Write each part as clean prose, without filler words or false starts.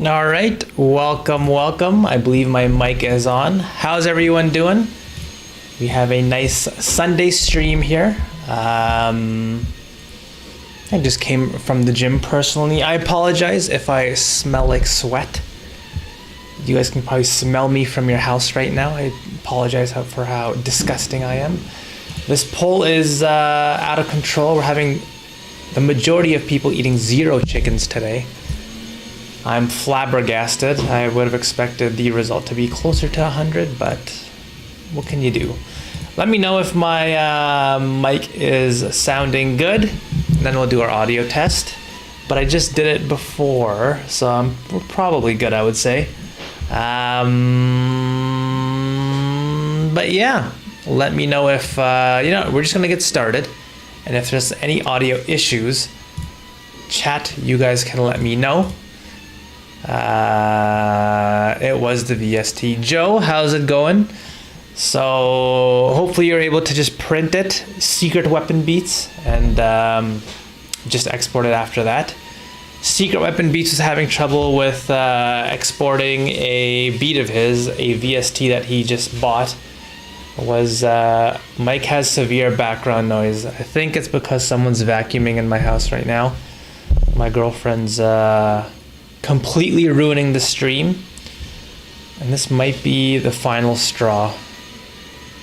All right, welcome. I believe my mic is on. How's everyone doing? We have a nice Sunday stream here. I just came from the gym personally. I apologize if I smell like sweat. You guys can probably smell me from your house right now. I apologize for how disgusting I am. This poll is out of control. We're having the majority of people eating 0 chickens today. I'm flabbergasted. I would have expected the result to be closer to 100, but what can you do? Let me know if my mic is sounding good, and then we'll do our audio test. But I just did it before, so we're probably good, I would say. But yeah, let me know if, we're just gonna get started. And if there's any audio issues, chat, you guys can let me know. It was the VST. Joe, how's it going? So hopefully you're able to just print it, Secret Weapon Beats, and just export it after that. Secret Weapon Beats is having trouble with exporting a beat of his, a VST that he just bought. Mike has severe background noise. I think it's because someone's vacuuming in my house right now. My girlfriend's completely ruining the stream, and this might be the final straw.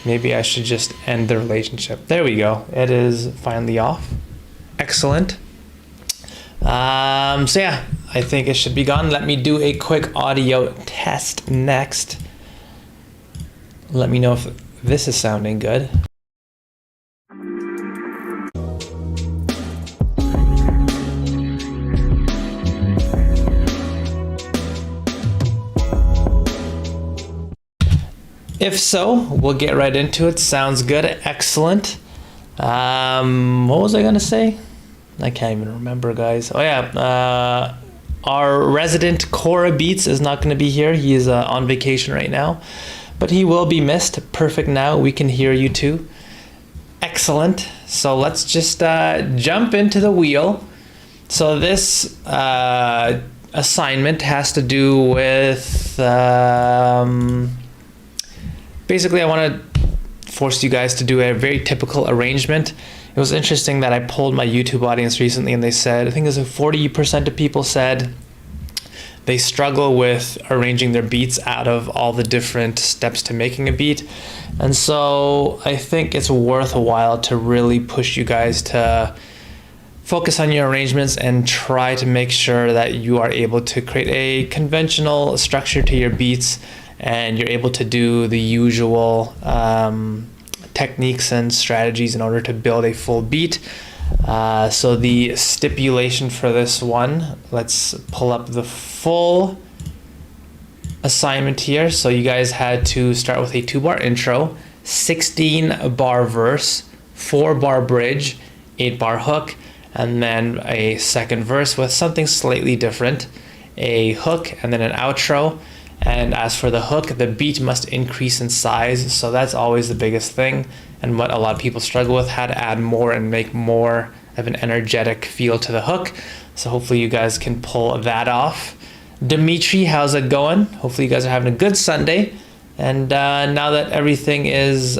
Maybe I should just end the relationship. There we go. It is finally off. Excellent. So yeah, I think it should be gone. Let me do a quick audio test next. Let me know if this is sounding good. If so, we'll get right into it. Sounds good. Excellent. What was I gonna say? I can't even remember, guys. Oh yeah, our resident Cora Beats is not gonna be here. He is on vacation right now, but he will be missed. Perfect. Now we can hear you too. Excellent. So let's just jump into the wheel. So this assignment has to do with basically, I want to force you guys to do a very typical arrangement. It was interesting that I polled my YouTube audience recently, and they said, I think it was 40% of people said they struggle with arranging their beats out of all the different steps to making a beat. And so I think it's worthwhile to really push you guys to focus on your arrangements and try to make sure that you are able to create a conventional structure to your beats, and you're able to do the usual techniques and strategies in order to build a full beat. So the stipulation for this one, let's pull up the full assignment here. So you guys had to start with a 2-bar intro, 16-bar verse, 4-bar bridge, 8-bar hook, and then a second verse with something slightly different, a hook, and then an outro. And as for the hook, the beat must increase in size. So that's always the biggest thing, and what a lot of people struggle with, how to add more and make more of an energetic feel to the hook. So hopefully you guys can pull that off. Dimitri, how's it going? Hopefully you guys are having a good Sunday. And now that everything is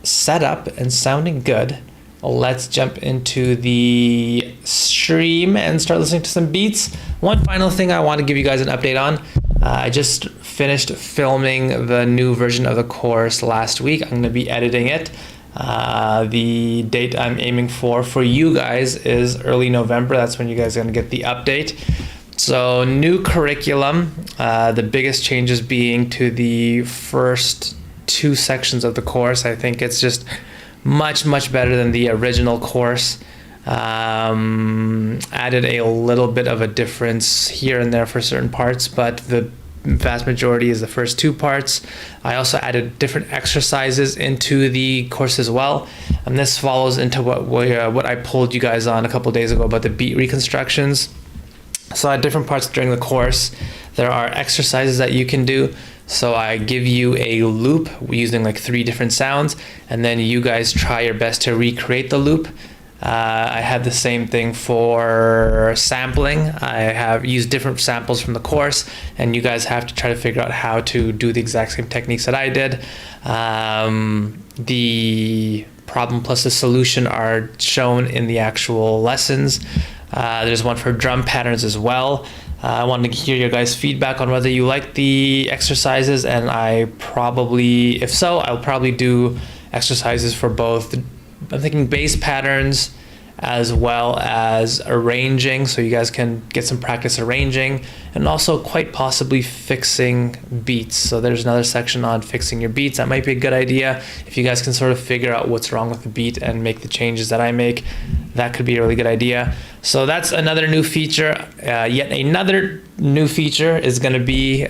set up and sounding good, let's jump into the stream and start listening to some beats. One final thing I want to give you guys an update on. I just finished filming the new version of the course last week. I'm going to be editing it. The date I'm aiming for you guys is early November. That's when you guys are going to get the update. So new curriculum, the biggest changes being to the first 2 sections of the course. I think it's just much better than the original course. Added a little bit of a difference here and there for certain parts, but the vast majority is the first 2 parts. I also added different exercises into the course as well, and this follows into what I polled you guys on a couple days ago about the beat reconstructions. So at different parts during the course, there are exercises that you can do. So I give you a loop using like 3 different sounds, and then you guys try your best to recreate the loop. I had the same thing for sampling. I have used different samples from the course, and you guys have to try to figure out how to do the exact same techniques that I did. The problem plus the solution are shown in the actual lessons. There's one for drum patterns as well. I wanted to hear your guys' feedback on whether you like the exercises, and if so, I'll probably do exercises for both. I'm thinking bass patterns as well as arranging, so you guys can get some practice arranging, and also quite possibly fixing beats. So there's another section on fixing your beats. That might be a good idea. If you guys can sort of figure out what's wrong with the beat and make the changes that I make, that could be a really good idea. So that's another new feature. Yet another new feature is going to be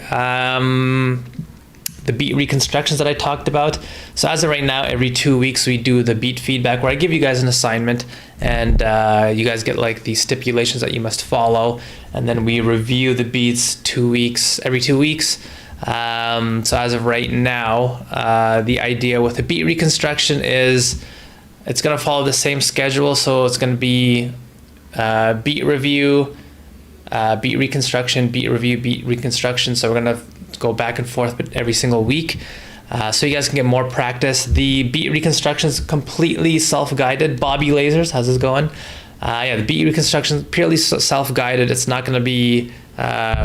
the beat reconstructions that I talked about. So as of right now, every 2 weeks we do the beat feedback, where I give you guys an assignment, and you guys get like the stipulations that you must follow, and then we review the beats every 2 weeks. So as of right now, the idea with the beat reconstruction is it's going to follow the same schedule. So it's going to be beat review, beat reconstruction, beat review, beat reconstruction. So we're going to go back and forth every single week, so you guys can get more practice. The beat reconstruction is completely self-guided. Bobby Lasers, how's this going? Yeah, the beat reconstruction is purely self-guided. It's not going to be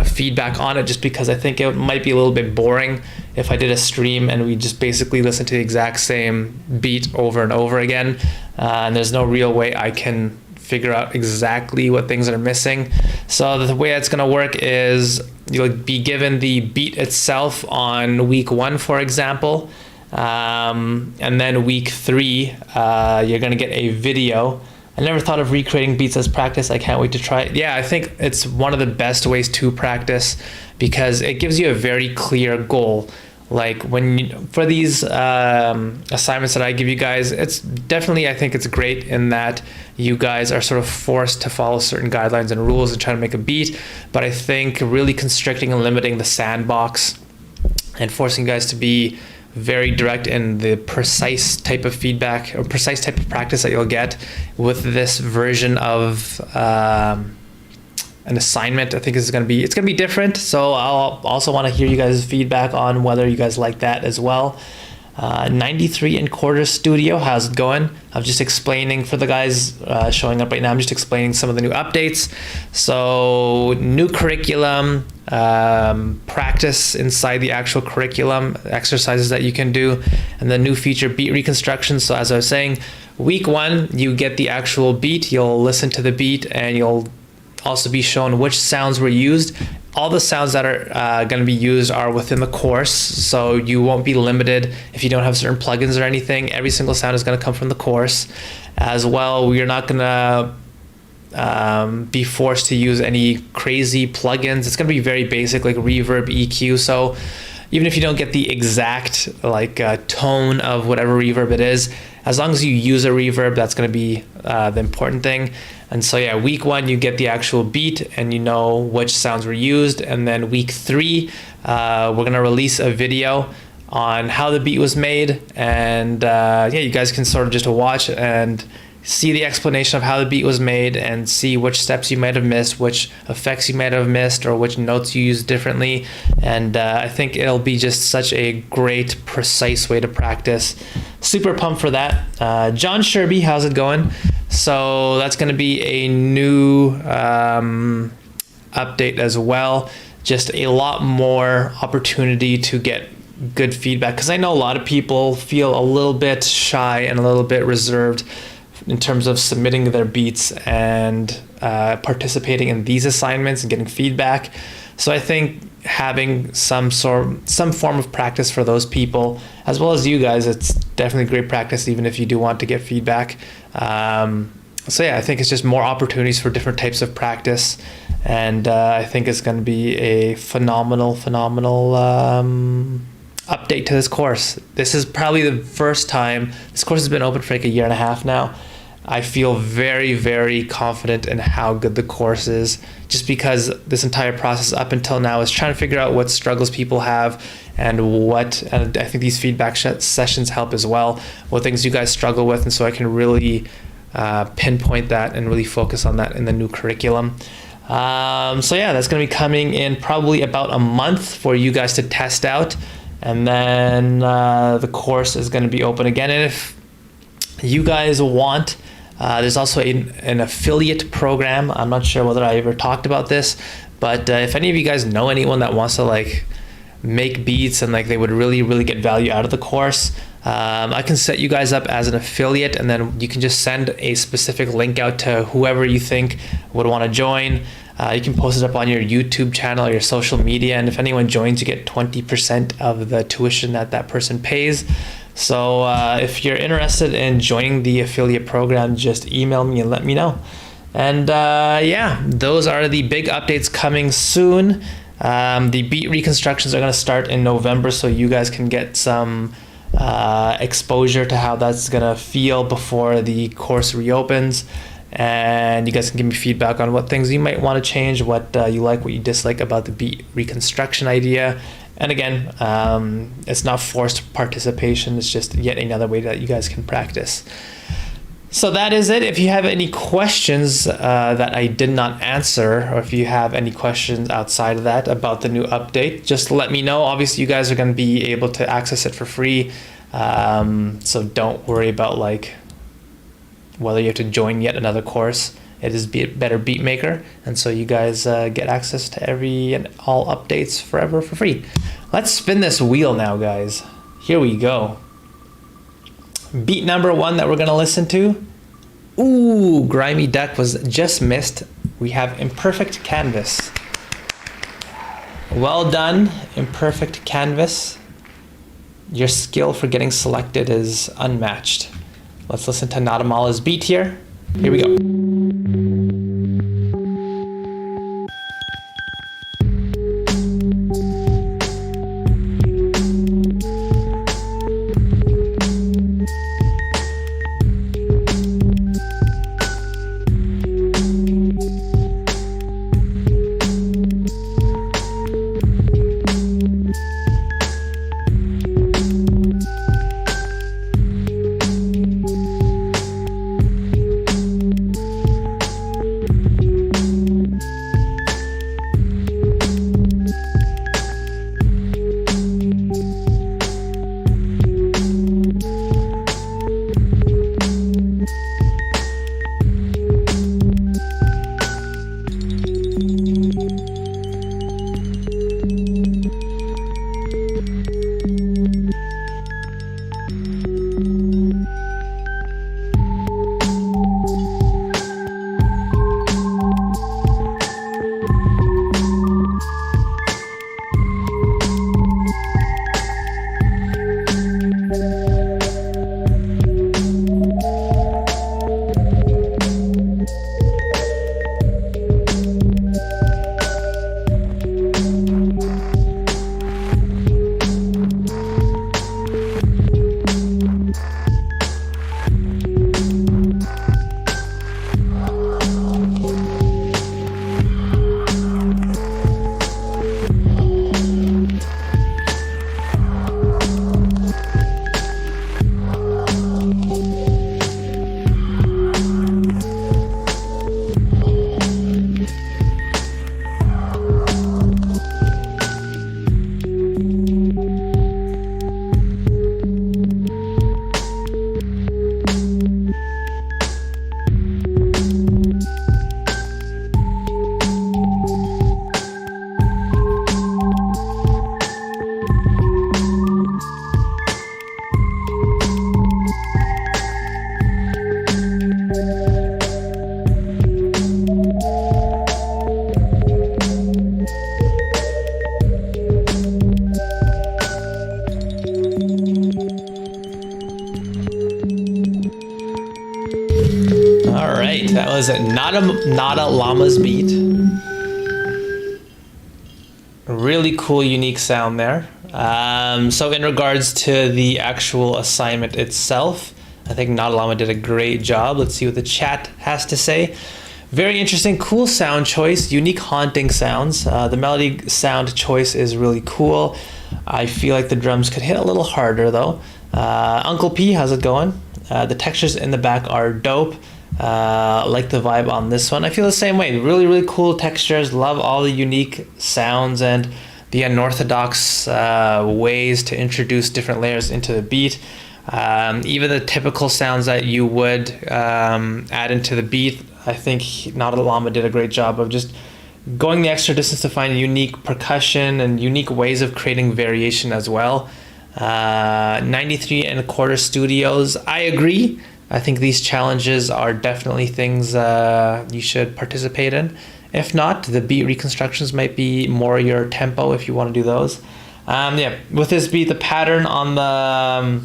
feedback on it, just because I think it might be a little bit boring if I did a stream and we just basically listen to the exact same beat over and over again, and there's no real way I can figure out exactly what things are missing. So the way that's going to work is you'll be given the beat itself on week 1, for example, and then week 3 you're going to get a video. I never thought of recreating beats as practice. I can't wait to try it. Yeah, I think it's one of the best ways to practice, because it gives you a very clear goal. Like for these assignments that I give you guys, it's definitely, I think it's great in that you guys are sort of forced to follow certain guidelines and rules and try to make a beat. But I think really constricting and limiting the sandbox and forcing you guys to be very direct in the precise type of feedback or precise type of practice that you'll get with this version of an assignment, I think it's gonna be different. So I'll also want to hear you guys' feedback on whether you guys like that as well. 93 and quarter studio, how's it going? I'm just explaining for the guys showing up right now. I'm just explaining some of the new updates. So new curriculum, practice inside the actual curriculum, exercises that you can do, and the new feature, beat reconstruction. So as I was saying, week 1 you get the actual beat. You'll listen to the beat, and you'll also be shown which sounds were used. All the sounds that are going to be used are within the course, so you won't be limited if you don't have certain plugins or anything. Every single sound is going to come from the course. As well, we're not going to be forced to use any crazy plugins. It's going to be very basic, like reverb, EQ. So even if you don't get the exact tone of whatever reverb it is, as long as you use a reverb, that's going to be the important thing. And so yeah, week 1 you get the actual beat and you know which sounds were used, and then week 3 we're going to release a video on how the beat was made, and yeah, you guys can sort of just watch and see the explanation of how the beat was made and see which steps you might have missed, which effects you might have missed, or which notes you used differently. And I think it'll be just such a great, precise way to practice. Super pumped for that. John Sherby, how's it going? So that's going to be a new update as well. Just a lot more opportunity to get good feedback, because I know a lot of people feel a little bit shy and a little bit reserved in terms of submitting their beats and participating in these assignments and getting feedback. So I think having some form of practice for those people, as well as you guys, it's definitely great practice, even if you do want to get feedback. So yeah, I think it's just more opportunities for different types of practice, and I think it's going to be a phenomenal update to this course. This is probably the first time. This course has been open for like a year and a half now. I feel very, very confident in how good the course is, just because this entire process up until now is trying to figure out what struggles people have, and I think these feedback sessions help as well, what things you guys struggle with, and so I can really pinpoint that and really focus on that in the new curriculum. So yeah, that's going to be coming in probably about a month for you guys to test out, and then the course is going to be open again. And if you guys want, there's also an affiliate program. I'm not sure whether I ever talked about this, but if any of you guys know anyone that wants to like make beats and like they would really get value out of the course, I can set you guys up as an affiliate, and then you can just send a specific link out to whoever you think would want to join. You can post it up on your YouTube channel or your social media, and if anyone joins, you get 20% of the tuition that that person pays. So if you're interested in joining the affiliate program, just email me and let me know. And yeah, those are the big updates coming soon. The beat reconstructions are going to start in November, so you guys can get some exposure to how that's going to feel before the course reopens. And you guys can give me feedback on what things you might want to change, what you like, what you dislike about the beat reconstruction idea. And again, it's not forced participation. It's just yet another way that you guys can practice. So that is it. If you have any questions that I did not answer, or if you have any questions outside of that about the new update, just let me know. Obviously, you guys are going to be able to access it for free. So don't worry about like whether you have to join yet another course. It is Better Beatmaker, and so you guys get access to every and all updates forever for free. Let's spin this wheel now, guys. Here we go. Beat number 1 that we're gonna listen to. Ooh, Grimy Duck was just missed. We have Imperfect Canvas. Well done, Imperfect Canvas. Your skill for getting selected is unmatched. Let's listen to Nadamala's beat here. Here we go. That was Nada Llama's beat. Really cool, unique sound there. So in regards to the actual assignment itself, I think Nada Llama did a great job. Let's see what the chat has to say. Very interesting, cool sound choice, unique haunting sounds. The melody sound choice is really cool. I feel like the drums could hit a little harder though. Uncle P, how's it going? The textures in the back are dope. Like the vibe on this one. I feel the same way. Really, really cool textures. Love all the unique sounds and the unorthodox ways to introduce different layers into the beat. Even the typical sounds that you would add into the beat, I think Not a Llama did a great job of just going the extra distance to find unique percussion and unique ways of creating variation as well. 93 and a quarter studios. I agree. I think these challenges are definitely things you should participate in. If not, the beat reconstructions might be more your tempo if you want to do those. Yeah, with this beat, the pattern on the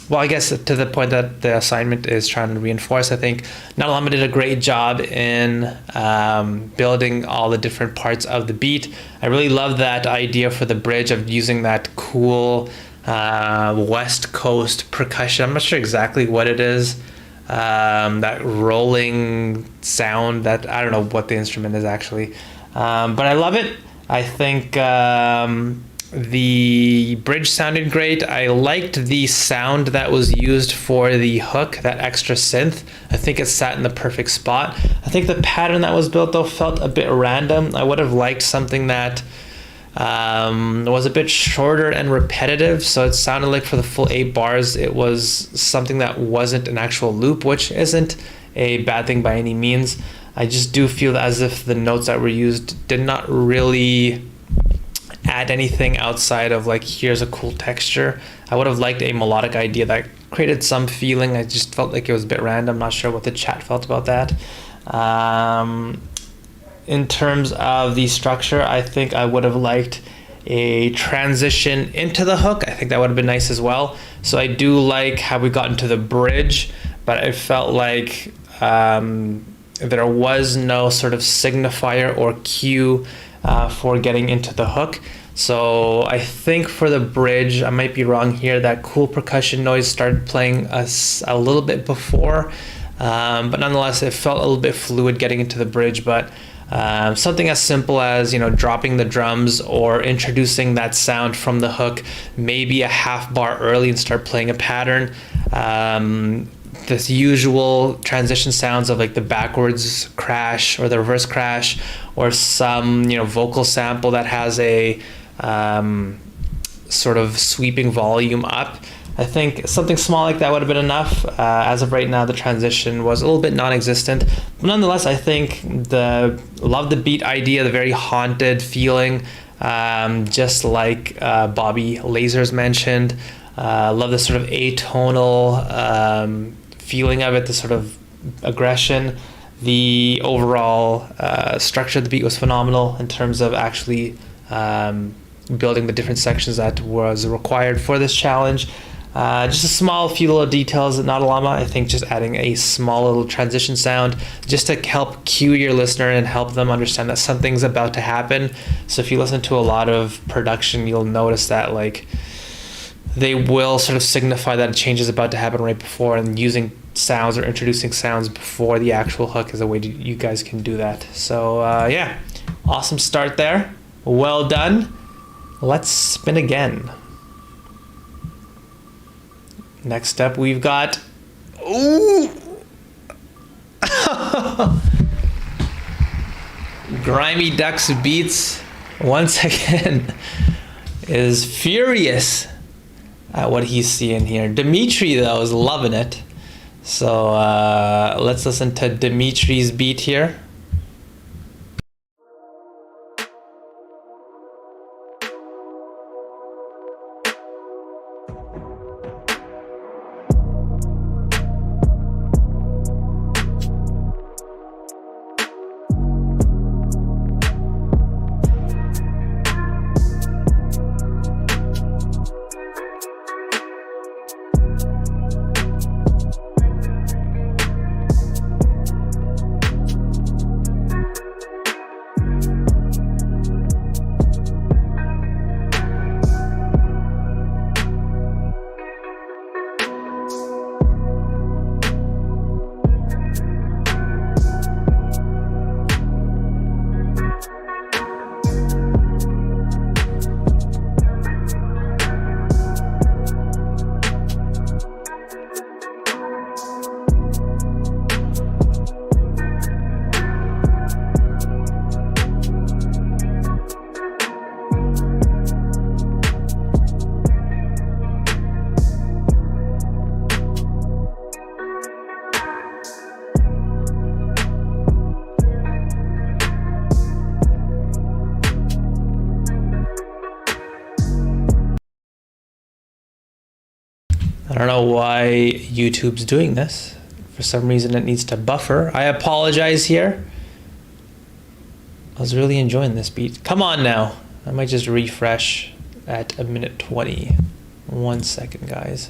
well, I guess to the point that the assignment is trying to reinforce, I think Not a Llama did a great job in building all the different parts of the beat. I really love that idea for the bridge of using that cool West Coast percussion. I'm not sure exactly what it is. That rolling sound that I don't know what the instrument is actually. But I love it. I think the bridge sounded great. I liked the sound that was used for the hook, that extra synth. I think it sat in the perfect spot. I think the pattern that was built though felt a bit random. I would have liked something that was a bit shorter and repetitive, so it sounded like for the full 8 bars it was something that wasn't an actual loop, which isn't a bad thing by any means. I just do feel as if the notes that were used did not really add anything outside of like, here's a cool texture. I would have liked a melodic idea that created some feeling. I just felt like it was a bit random. Not sure what the chat felt about that. In terms of the structure, I think I would have liked a transition into the hook. I think that would have been nice as well. So I do like how we got into the bridge, but it felt like there was no sort of signifier or cue for getting into the hook. So I think for the bridge, I might be wrong here, that cool percussion noise started playing us a little bit before, but nonetheless it felt a little bit fluid getting into the bridge. But something as simple as, you know, dropping the drums or introducing that sound from the hook maybe a half bar early and start playing a pattern. This usual transition sounds of like the backwards crash or the reverse crash, or some, you know, vocal sample that has a sort of sweeping volume up. I think something small like that would have been enough. As of right now, the transition was a little bit non-existent. But nonetheless, I think love the beat idea, the very haunted feeling, just like Bobby Lasers mentioned. Love the sort of atonal feeling of it, the sort of aggression. The overall structure of the beat was phenomenal in terms of actually building the different sections that was required for this challenge. Just a few little details at Not a Llama. I think just adding a small little transition sound just to help cue your listener and help them understand that something's about to happen. So if you listen to a lot of production, you'll notice that like they will sort of signify that a change is about to happen right before, and using sounds or introducing sounds before the actual hook is a way you guys can do that. So yeah, awesome start there. Well done. Let's spin again. Next up, we've got, ooh, Grimy Ducks Beats once again is furious at what he's seeing here. Dimitri though is loving it. So let's listen to Dimitri's beat here. don't know why YouTube's doing this. For some reason it needs to buffer. I apologize here. I was really enjoying this beat. Come on now. I might just refresh at 1:20. 1 second, guys.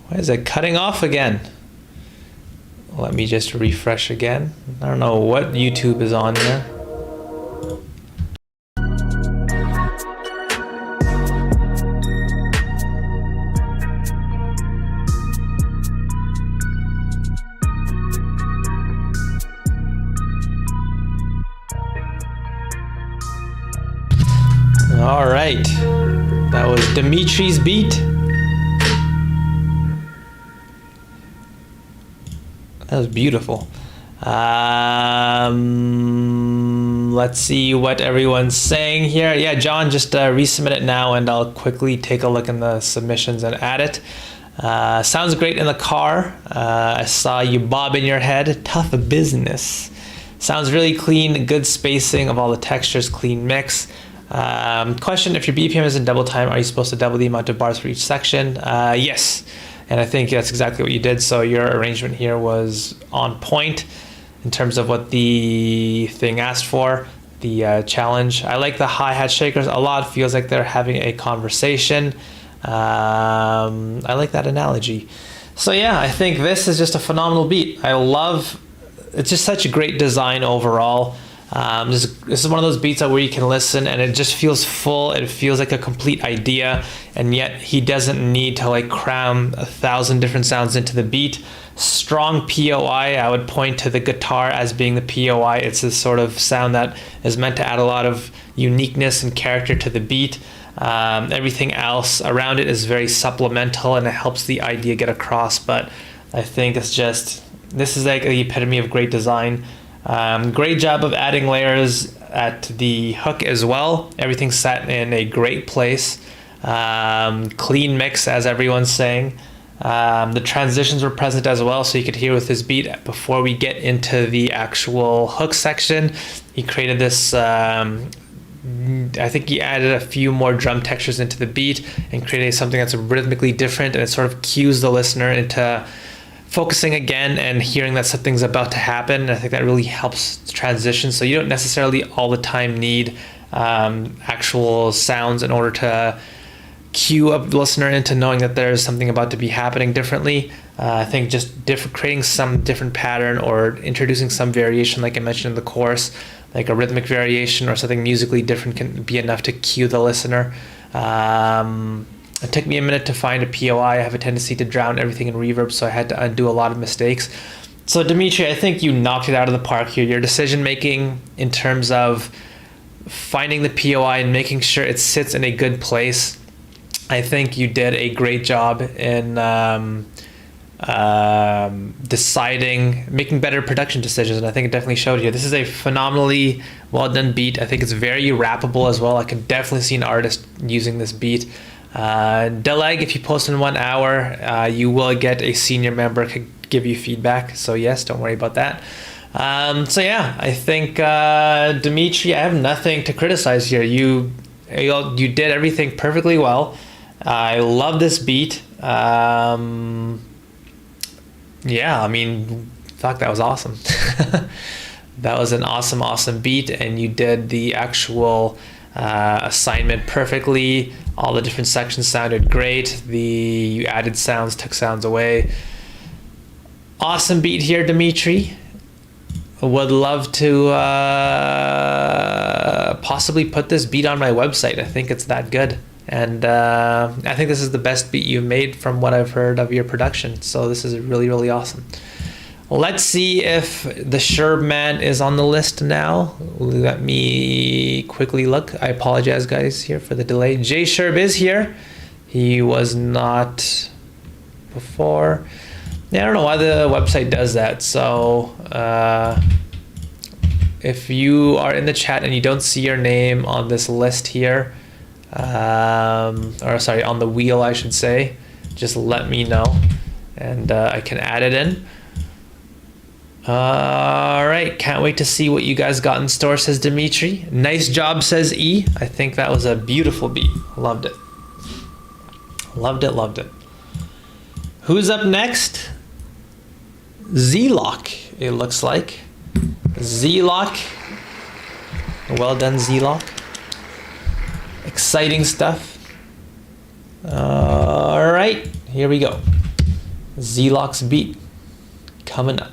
Why is it cutting off again? Let me just refresh again. I don't know what YouTube is on here. All right, that was Dimitri's beat. That was beautiful. Let's see what everyone's saying here. Yeah, John, just resubmit it now and I'll quickly take a look in the submissions and add it. Sounds great in the car. I saw you bob in your head. Tough business. Sounds really clean, good spacing of all the textures, clean mix. Question, if your BPM is in double time, are you supposed to double the amount of bars for each section? Yes. And I think that's exactly what you did. So your arrangement here was on point in terms of what the thing asked for, the challenge. I like the hi-hat shakers a lot. Feels like they're having a conversation. I like that analogy. So yeah, I think this is just a phenomenal beat. It's just such a great design overall. This is one of those beats where you can listen and it just feels full. It feels like a complete idea, and yet he doesn't need to like cram 1,000 different sounds into the beat. Strong POI. I would point to the guitar as being the POI. It's this sort of sound that is meant to add a lot of uniqueness and character to the beat. Everything else around it is very supplemental and it helps the idea get across. But I think this is like the epitome of great design. Great job of adding layers at the hook as well. Everything's set in a great place. Clean mix, as everyone's saying. The transitions were present as well, so you could hear with this beat. Before we get into the actual hook section, he created this I think he added a few more drum textures into the beat and created something that's rhythmically different, and it sort of cues the listener into focusing again and hearing that something's about to happen. And I think that really helps transition. So you don't necessarily all the time need actual sounds in order to cue a listener into knowing that there's something about to be happening differently. I think just creating some different pattern or introducing some variation, like I mentioned in the chorus, like a rhythmic variation or something musically different, can be enough to cue the listener. It took me a minute to find a POI. I have a tendency to drown everything in reverb, so I had to undo a lot of mistakes. So Dimitri, I think you knocked it out of the park here. Your decision making in terms of finding the POI and making sure it sits in a good place, I think you did a great job in deciding, making better production decisions, and I think it definitely showed here. This is a phenomenally well done beat. I think it's very rappable as well. I could definitely see an artist using this beat. Deleg, if you post in 1 hour, you will get a senior member to give you feedback. So yes, don't worry about that. So yeah, I think Dimitri, I have nothing to criticize here. You did everything perfectly well. I love this beat. Yeah, I mean, fuck, that was awesome. That was an awesome beat, and you did the actual assignment perfectly. All the different sections sounded great. You added sounds, took sounds away. Awesome beat here, Dimitri. Would love to possibly put this beat on my website. I think it's that good. And I think this is the best beat you've made from what I've heard of your production. So this is really, really awesome. Let's see if the Sherb man is on the list now. Let me quickly look. I apologize, guys, here for the delay. Jay Sherb is here. He was not before. Yeah, I don't know why the website does that. So if you are in the chat and you don't see your name on this list here, or sorry, on the wheel, I should say, just let me know and I can add it in. All right, can't wait to see what you guys got in store, says Dimitri. Nice job, says E. I think that was a beautiful beat. Loved it. Loved it. Who's up next? Z-Lock, it looks like. Z-Lock. Well done, Z-Lock. Exciting stuff. All right, here we go. Z-Lock's beat coming up.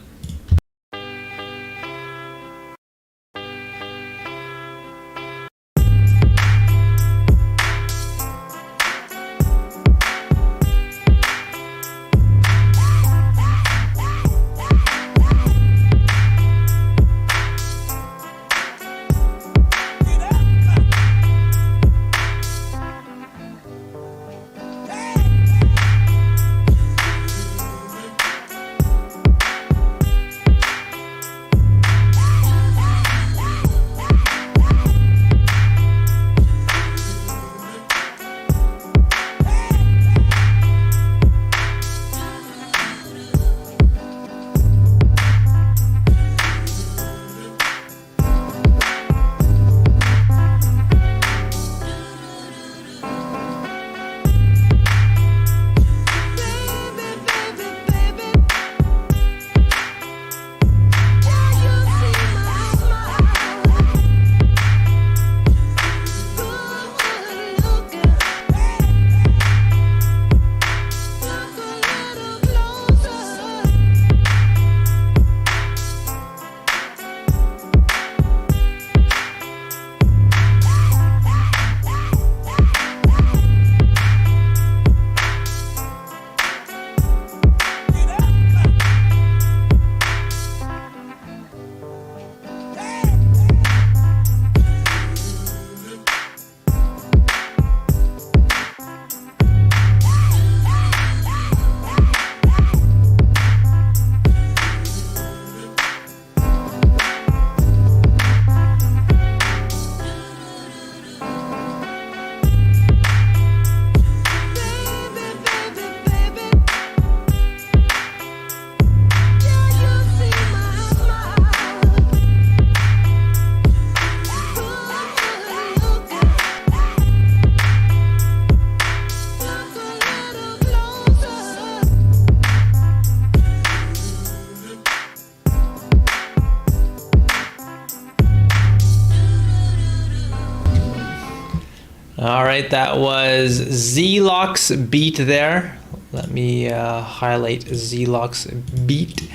right, that was Z-Lock's beat there. Let me highlight Z-Lock's beat.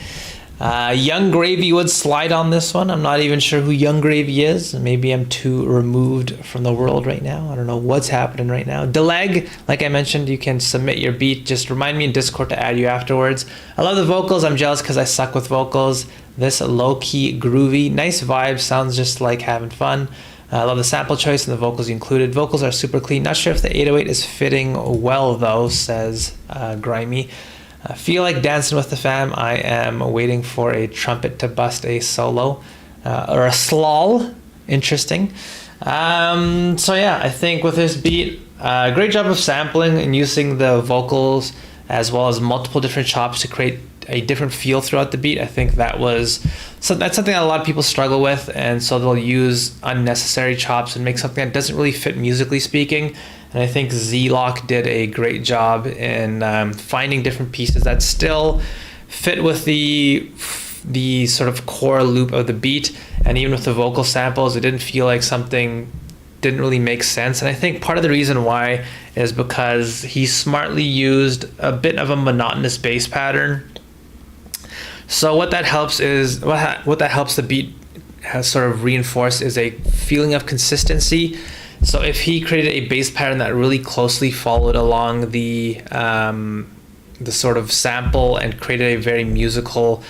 Young Gravy would slide on this one. I'm not even sure who Young Gravy is. Maybe I'm too removed from the world right now. I don't know what's happening right now. Deleg, like I mentioned, you can submit your beat. Just remind me in Discord to add you afterwards. I love the vocals. I'm jealous because I suck with vocals. This low-key groovy. Nice vibe. Sounds just like having fun. I love the sample choice and the vocals you included. Vocals are super clean. Not sure if the 808 is fitting well though, says Grimy. I feel like dancing with the fam. I am waiting for a trumpet to bust a solo or a slol. Interesting. So yeah, I think with this beat, great job of sampling and using the vocals as well as multiple different chops to create a different feel throughout the beat. I think that's something that a lot of people struggle with, and so they'll use unnecessary chops and make something that doesn't really fit musically speaking. And I think Z-Lock did a great job in finding different pieces that still fit with the sort of core loop of the beat, and even with the vocal samples, it didn't feel like something didn't really make sense. And I think part of the reason why is because he smartly used a bit of a monotonous bass pattern. So what that helps is what that helps the beat has sort of reinforced is a feeling of consistency. So if he created a bass pattern that really closely followed along the sort of sample and created a very musical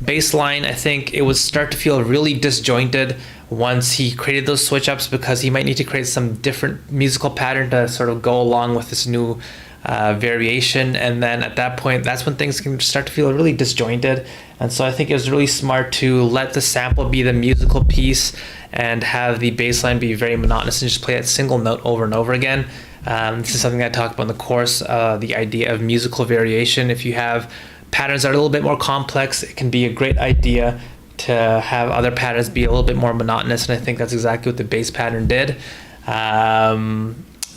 bass line, I think it would start to feel really disjointed once he created those switch ups, because he might need to create some different musical pattern to sort of go along with this new variation. And then at that point, that's when things can start to feel really disjointed. And so I think it was really smart to let the sample be the musical piece and have the bass line be very monotonous and just play that single note over and over again. This is something I talked about in the course, the idea of musical variation. If you have patterns that are a little bit more complex, it can be a great idea to have other patterns be a little bit more monotonous, and I think that's exactly what the bass pattern did.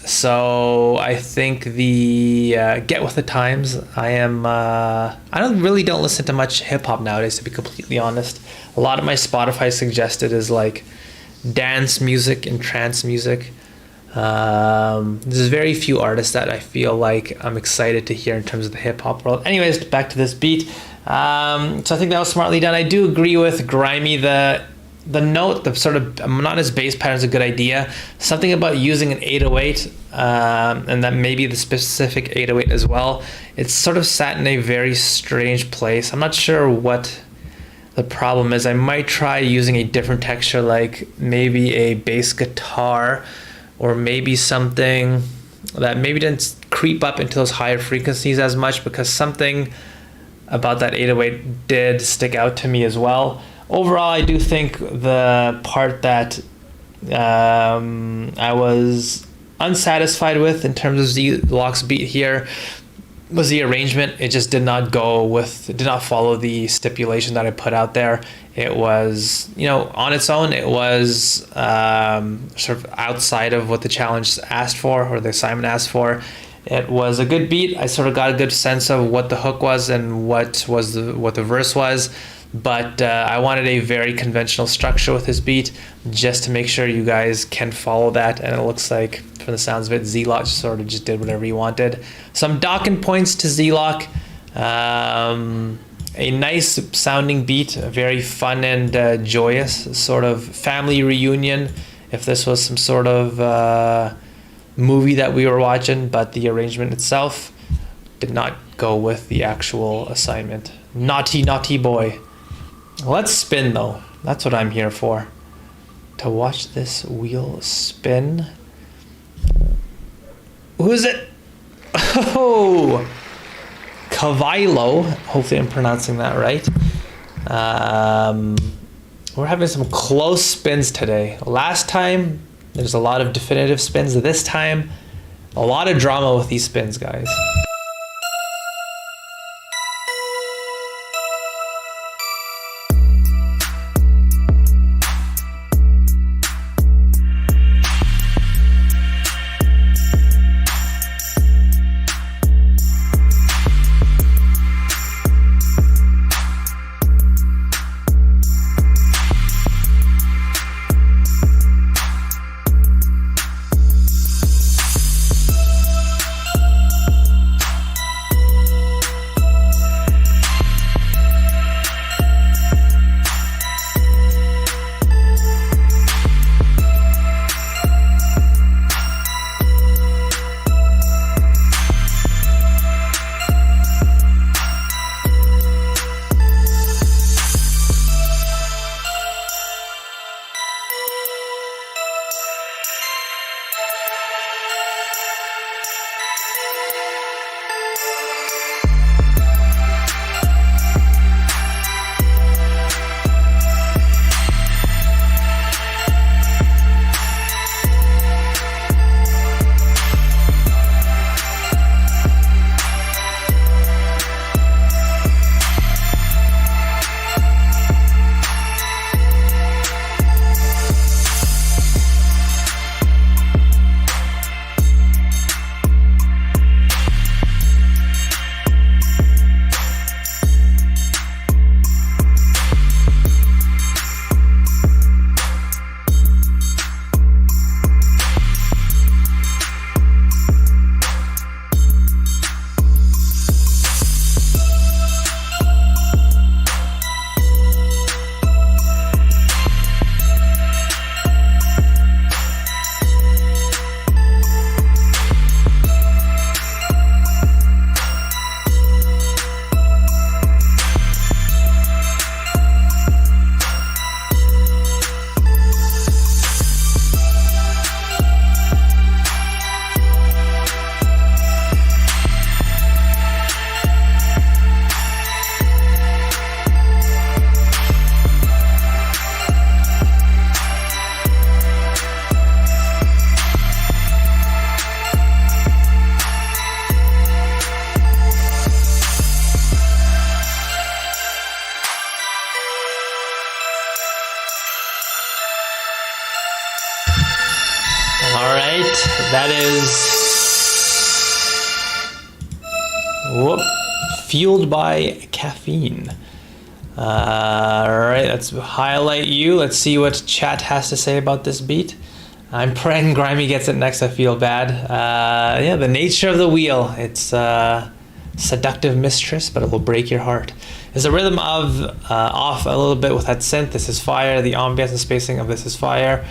So I think the get with the times. I don't listen to much hip hop nowadays, to be completely honest. A lot of my Spotify suggested is like dance music and trance music. There's very few artists that I feel like I'm excited to hear in terms of the hip hop world. Anyways, back to this beat. So I think that was smartly done. I do agree with Grimy. The note, the sort of monotonous bass pattern is a good idea. Something about using an 808, and that maybe the specific 808 as well. It's sort of sat in a very strange place. I'm not sure what the problem is. I might try using a different texture, like maybe a bass guitar, or maybe something that maybe didn't creep up into those higher frequencies as much, because something about that 808 did stick out to me as well. Overall, I do think the part that I was unsatisfied with in terms of Z-Lock's beat here was the arrangement. It just did not follow the stipulation that I put out there. It was, on its own, it was sort of outside of what the challenge asked for, or the assignment asked for. It was a good beat. I sort of got a good sense of what the hook was and what the verse was. But I wanted a very conventional structure with this beat, just to make sure you guys can follow that. And it looks like, from the sounds of it, Z-Lock sort of just did whatever he wanted. Some docking points to Z-Lock. A nice sounding beat, a very fun and joyous sort of family reunion, if this was some sort of movie that we were watching. But the arrangement itself did not go with the actual assignment. Naughty, naughty boy. Let's spin though. That's what I'm here for. To watch this wheel spin. Who's it? Oh, Cavilo. Hopefully I'm pronouncing that right. We're having some close spins today. Last time, there's a lot of definitive spins. This time, a lot of drama with these spins, guys. That is fueled by caffeine. Alright, let's highlight you. Let's see what chat has to say about this beat. I'm praying Grimy gets it next. I feel bad. Yeah, the nature of the wheel. It's seductive mistress, but it will break your heart. Is the rhythm of off a little bit with that synth? This is fire. The ambience and spacing of this is fire.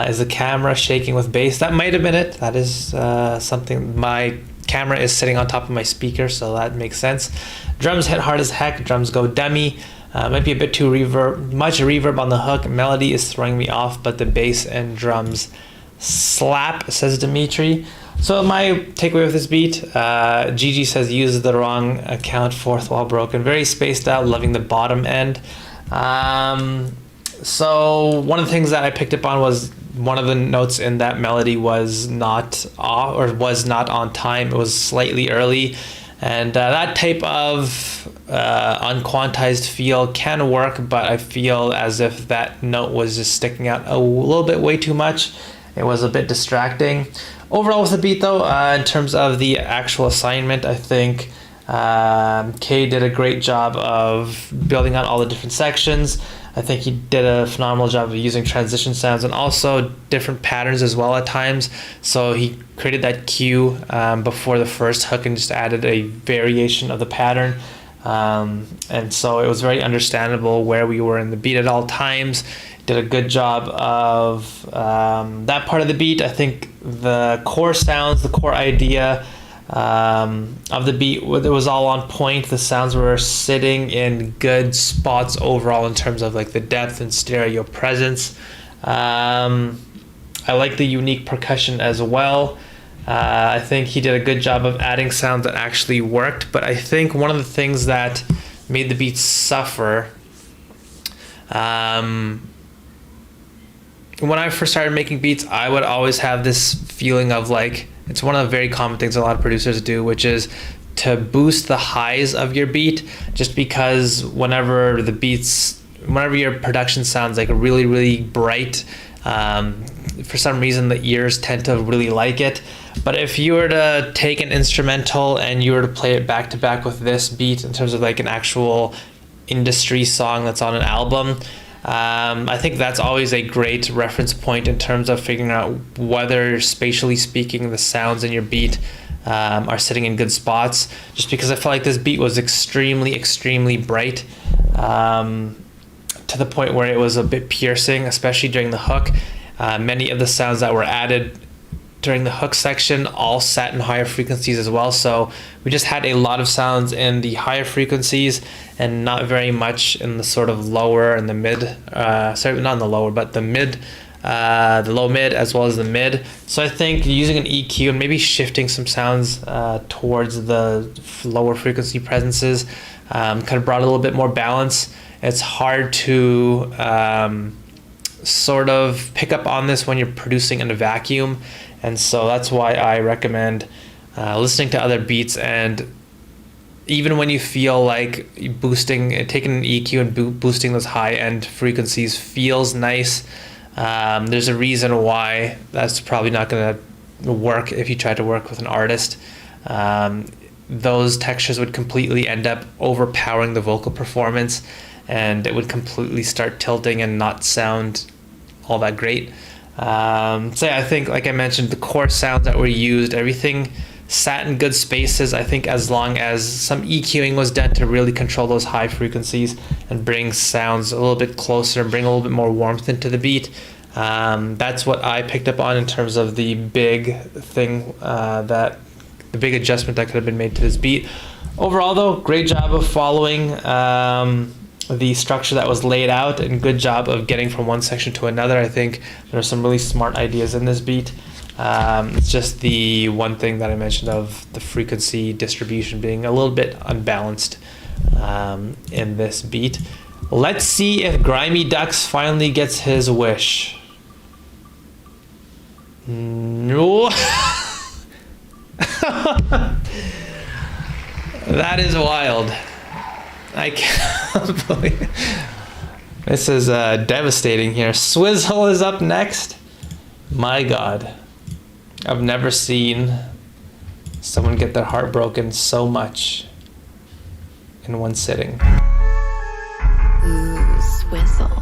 Is the camera shaking with bass? That might have been it. That is something. My camera is sitting on top of my speaker, so that makes sense. Drums hit hard as heck. Drums go dummy. Might be a bit too much reverb on the hook. Melody is throwing me off, but the bass and drums slap, says Dimitri. So my takeaway with this beat, Gigi says use the wrong account, fourth wall broken. Very spaced out, loving the bottom end. So one of the things that I picked up on was one of the notes in that melody was not off, or was not on time. It was slightly early. And that type of unquantized feel can work, but I feel as if that note was just sticking out a little bit way too much. It was a bit distracting. Overall with the beat though, in terms of the actual assignment, I think Kay did a great job of building out all the different sections. I think he did a phenomenal job of using transition sounds and also different patterns as well at times. So he created that cue before the first hook and just added a variation of the pattern. And so it was very understandable where we were in the beat at all times. Did a good job of that part of the beat. I think the core sounds, the core idea of the beat, it was all on point. The sounds were sitting in good spots overall in terms of like the depth and stereo presence. I like the unique percussion as well. I think he did a good job of adding sounds that actually worked, but I think one of the things that made the beat suffer, when I first started making beats, I would always have this feeling of like, it's one of the very common things a lot of producers do, which is to boost the highs of your beat, just because whenever your production sounds like really, really bright, for some reason the ears tend to really like it. But if you were to take an instrumental and you were to play it back to back with this beat in terms of like an actual industry song that's on an album, I think that's always a great reference point in terms of figuring out whether, spatially speaking, the sounds in your beat are sitting in good spots. Just because I felt like this beat was extremely, extremely bright, to the point where it was a bit piercing, especially during the hook. Many of the sounds that were added during the hook section all sat in higher frequencies as well, so we just had a lot of sounds in the higher frequencies and not very much in the sort of lower and the mid, sorry, not in the lower, but the mid, the low mid as well as the mid. So I think using an EQ and maybe shifting some sounds towards the lower frequency presences kind of brought a little bit more balance. It's hard to sort of pick up on this when you're producing in a vacuum, and so that's why I recommend listening to other beats, and even when you feel like taking an EQ and boosting those high-end frequencies feels nice, there's a reason why that's probably not going to work if you try to work with an artist. Those textures would completely end up overpowering the vocal performance, and it would completely start tilting and not sound all that great. So yeah, I think, like I mentioned, the core sounds that were used, everything sat in good spaces. I think as long as some EQing was done to really control those high frequencies and bring sounds a little bit closer and bring a little bit more warmth into the beat, that's what I picked up on in terms of the big thing, the big adjustment that could have been made to this beat. Overall though, great job of following the structure that was laid out, and good job of getting from one section to another. I think there are some really smart ideas in this beat. It's just the one thing that I mentioned of the frequency distribution being a little bit unbalanced in this beat. Let's see if Grimy Ducks finally gets his wish. No. That is wild. I can't believe it. This is devastating here. Swizzle is up next. My God. I've never seen someone get their heart broken so much in one sitting. Ooh, swizzle.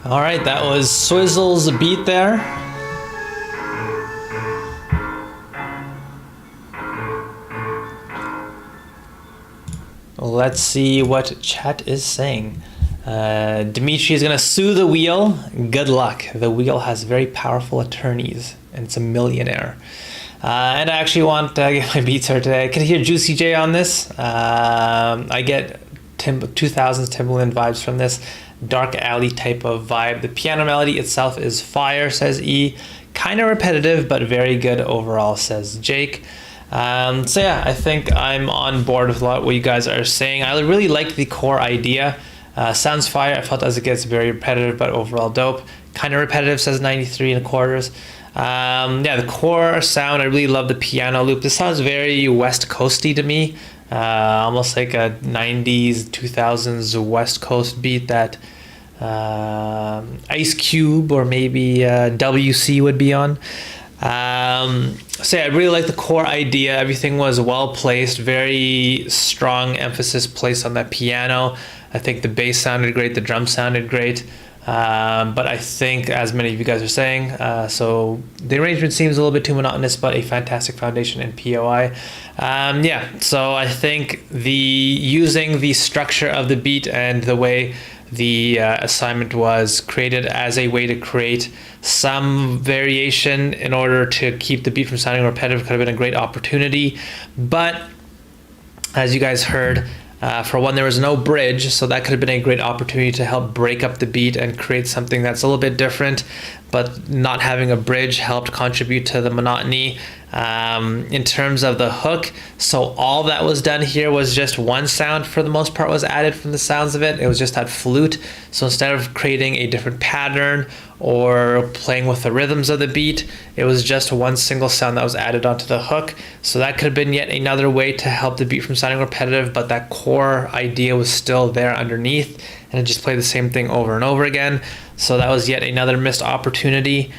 All right, that was Swizzle's beat there. Let's see what chat is saying. Dimitri is gonna sue the wheel. Good luck. The wheel has very powerful attorneys and it's a millionaire. And I actually want to get my beats here today. I can hear Juicy J on this. I get 2000s Timbaland vibes from this. Dark alley type of vibe. The piano melody itself is fire, says E. Kind of repetitive, but very good overall, says Jake. So yeah, I think I'm on board with a lot of what you guys are saying. I really like the core idea. Sounds fire. I felt as it gets very repetitive, but overall dope. Kind of repetitive, says 93 and a quarters. Yeah, the core sound, I really love the piano loop. This sounds very West Coasty to me. Almost like a 90s, 2000s West Coast beat that Ice Cube or maybe WC would be on. So yeah, I really like the core idea. Everything was well placed, very strong emphasis placed on that piano. I think the bass sounded great, the drums sounded great. But I think, as many of you guys are saying, so the arrangement seems a little bit too monotonous, but a fantastic foundation in POI. Yeah, so I think using the structure of the beat and the way the assignment was created as a way to create some variation in order to keep the beat from sounding repetitive could have been a great opportunity. But as you guys heard, for one, there was no bridge, so that could have been a great opportunity to help break up the beat and create something that's a little bit different. but not having a bridge helped contribute to the monotony. In terms of the hook, so all that was done here was just one sound for the most part was added from the sounds of it. It was just that flute. So instead of creating a different pattern or playing with the rhythms of the beat, it was just one single sound that was added onto the hook. So that could have been yet another way to help the beat from sounding repetitive, but that core idea was still there underneath, and it just played the same thing over and over again. So that was yet another missed opportunity.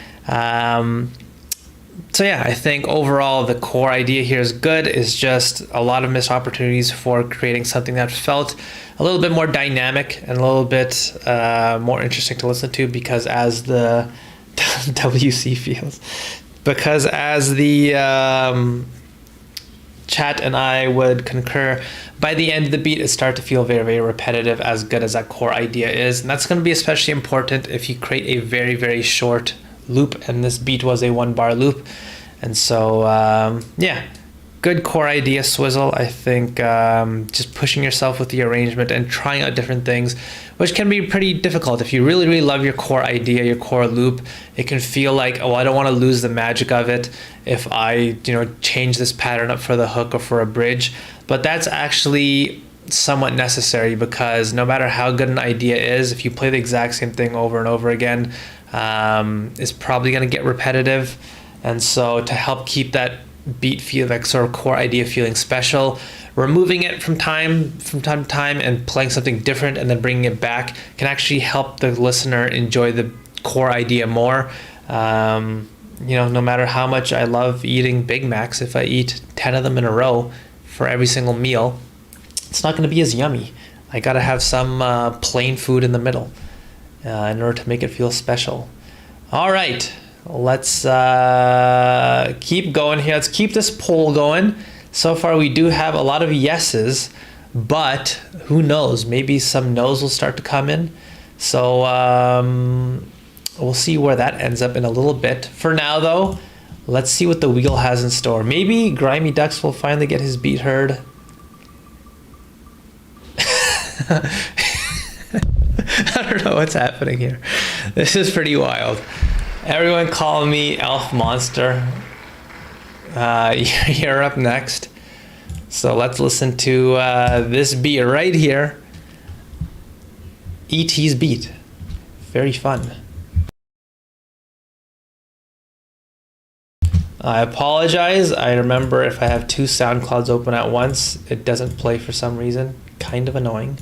So yeah, I think overall the core idea here is good. It's just a lot of missed opportunities for creating something that felt a little bit more dynamic and a little bit more interesting to listen to, because as the WC feels, because as the chat and I would concur, by the end of the beat it started to feel very, very repetitive, as good as that core idea is. And that's going to be especially important if you create a very, very short loop, and this beat was a 1-bar loop. And so yeah, good core idea, Swizzle. I think just pushing yourself with the arrangement and trying out different things, which can be pretty difficult. If you really, really love your core idea, your core loop, it can feel like, oh, I don't want to lose the magic of it if I, change this pattern up for the hook or for a bridge. But that's actually somewhat necessary, because no matter how good an idea is, if you play the exact same thing over and over again, it's probably going to get repetitive. And so to help keep that beat feel, like sort of core idea feeling special, removing it from time to time and playing something different and then bringing it back can actually help the listener enjoy the core idea more. No matter how much I love eating Big Macs, if I eat 10 of them in a row for every single meal, it's not going to be as yummy. I got to have some plain food in the middle in order to make it feel special. All right, let's keep going here. Let's keep this poll going. So far, we do have a lot of yeses, but who knows? Maybe some no's will start to come in. So we'll see where that ends up in a little bit. For now, though, let's see what the wheel has in store. Maybe Grimy Ducks will finally get his beat heard. I don't know what's happening here. This is pretty wild. Everyone call me Elf Monster. You're up next. So let's listen to this beat right here. E.T.'s beat. Very fun. I apologize. I remember if I have two SoundClouds open at once, it doesn't play for some reason. Kind of annoying.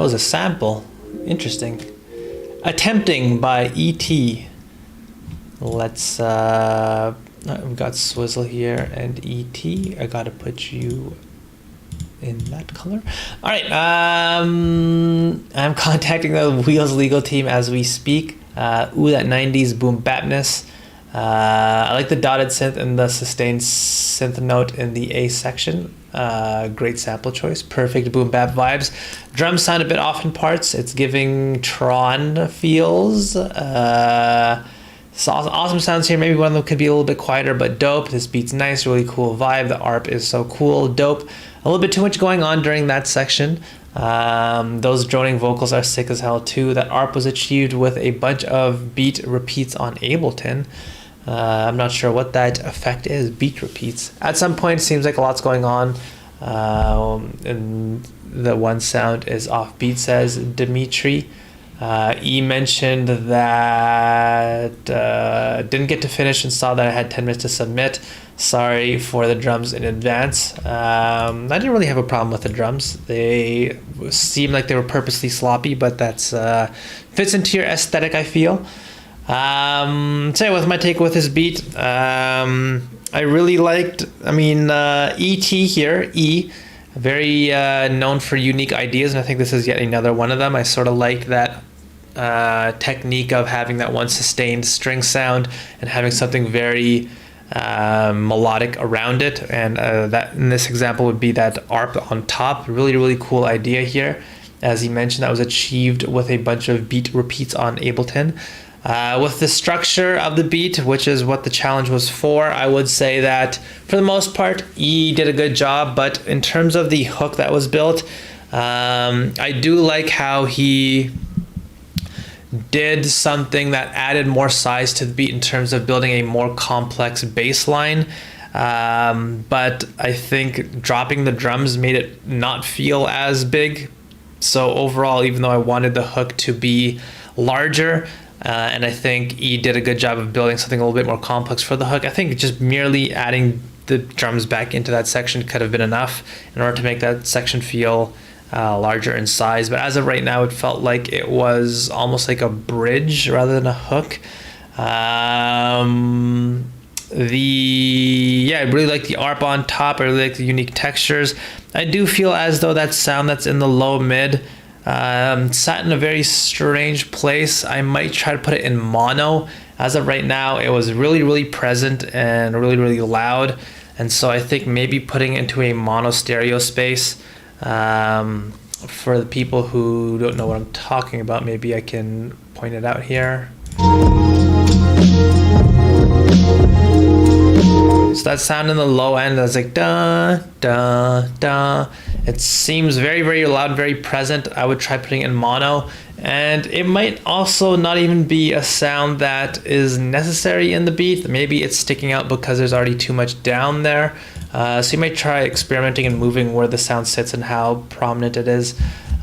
was a sample. Interesting. Attempting by E.T. Let's, we've got Swizzle here and E.T. I gotta put you in that color. All right, I'm contacting the Wheels legal team as we speak. Ooh, that 90s boom bapness. I like the dotted synth and the sustained synth note in the A section. Great sample choice, perfect boom bap vibes. Drums sound a bit off in parts. It's giving Tron feels. Awesome sounds here. Maybe one of them could be a little bit quieter, but dope. This beat's nice, really cool vibe. The ARP is so cool, dope. A little bit too much going on during that section. Those droning vocals are sick as hell too. That ARP was achieved with a bunch of beat repeats on Ableton. I'm not sure what that effect is, beat repeats. At some point, it seems like a lot's going on. And the one sound is off beat, says Dimitri. E mentioned that didn't get to finish and saw that I had 10 minutes to submit. Sorry for the drums in advance. I didn't really have a problem with the drums. They seemed like they were purposely sloppy, but that's fits into your aesthetic, I feel. So yeah, with my take with this beat, I really liked, E.T. here, E, very known for unique ideas, and I think this is yet another one of them. I sort of like that technique of having that one sustained string sound and having something very melodic around it, and that in this example would be that ARP on top. Really, really cool idea here. As he mentioned, that was achieved with a bunch of beat repeats on Ableton. With the structure of the beat, which is what the challenge was for, I would say that for the most part, E did a good job, but in terms of the hook that was built, I do like how he did something that added more size to the beat in terms of building a more complex bass line. But I think dropping the drums made it not feel as big. So overall, even though I wanted the hook to be larger, and I think E did a good job of building something a little bit more complex for the hook, I think just merely adding the drums back into that section could have been enough in order to make that section feel larger in size. But as of right now, it felt like it was almost like a bridge rather than a hook. I really like the ARP on top. I really like the unique textures. I do feel as though that sound that's in the low mid sat in a very strange place. I might try to put it in mono. As of right now, it was really, really present and really, really loud. And so I think maybe putting it into a mono stereo space, for the people who don't know what I'm talking about, maybe I can point it out here. So that sound in the low end, that's like da, da, da. It seems very, very loud, very present. I would try putting it in mono. And it might also not even be a sound that is necessary in the beat. Maybe it's sticking out because there's already too much down there. So you might try experimenting and moving where the sound sits and how prominent it is.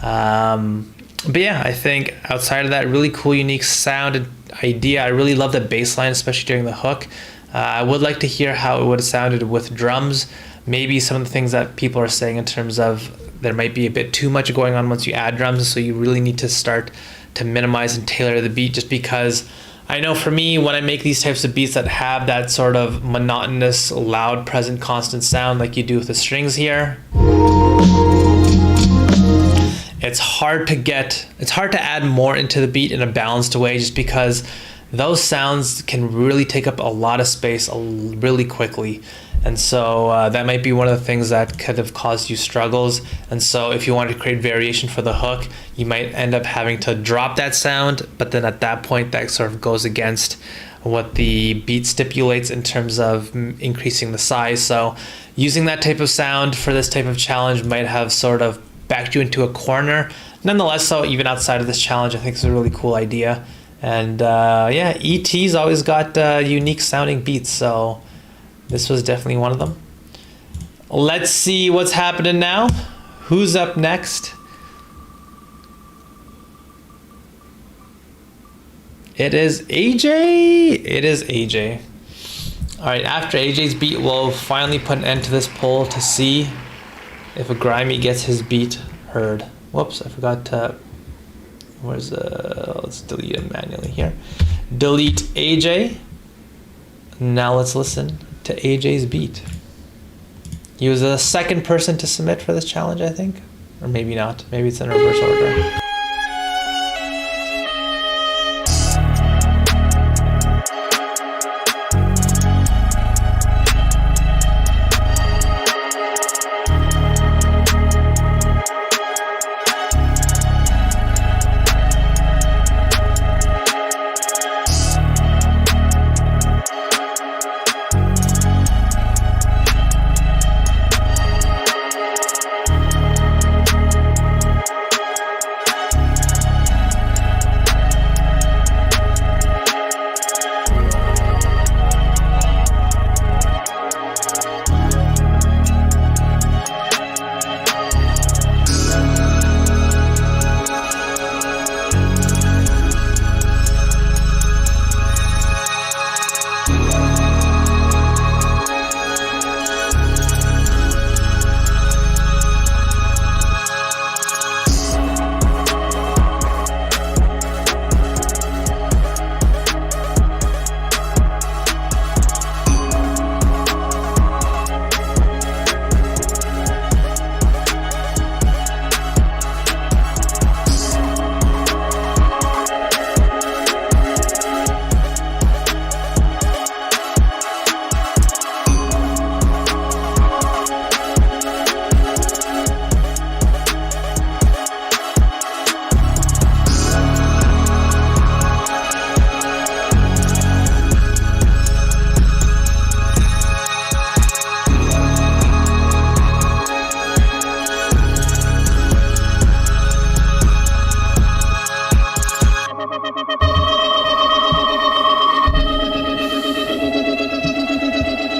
But yeah, I think outside of that, really cool, unique sound and idea. I really love the bass line, especially during the hook. I would like to hear how it would have sounded with drums. Maybe some of the things that people are saying in terms of there might be a bit too much going on once you add drums, so you really need to start to minimize and tailor the beat, just because I know for me, when I make these types of beats that have that sort of monotonous, loud, present, constant sound like you do with the strings here, it's hard to add more into the beat in a balanced way, just because those sounds can really take up a lot of space really quickly. And so that might be one of the things that could have caused you struggles. And so if you wanted to create variation for the hook, you might end up having to drop that sound, but then at that point that sort of goes against what the beat stipulates in terms of increasing the size. So using that type of sound for this type of challenge might have sort of backed you into a corner. Nonetheless, so even outside of this challenge, I think it's a really cool idea. And yeah, ET's always got unique sounding beats, so this was definitely one of them. Let's see what's happening now. Who's up next? It is AJ. It is AJ. All right, after AJ's beat, we'll finally put an end to this poll to see if a Grimy gets his beat heard. Whoops, I forgot to, let's delete it manually here. Delete AJ. Now let's listen to AJ's beat. He was the second person to submit for this challenge, I think. Or maybe not. Maybe it's in reverse order.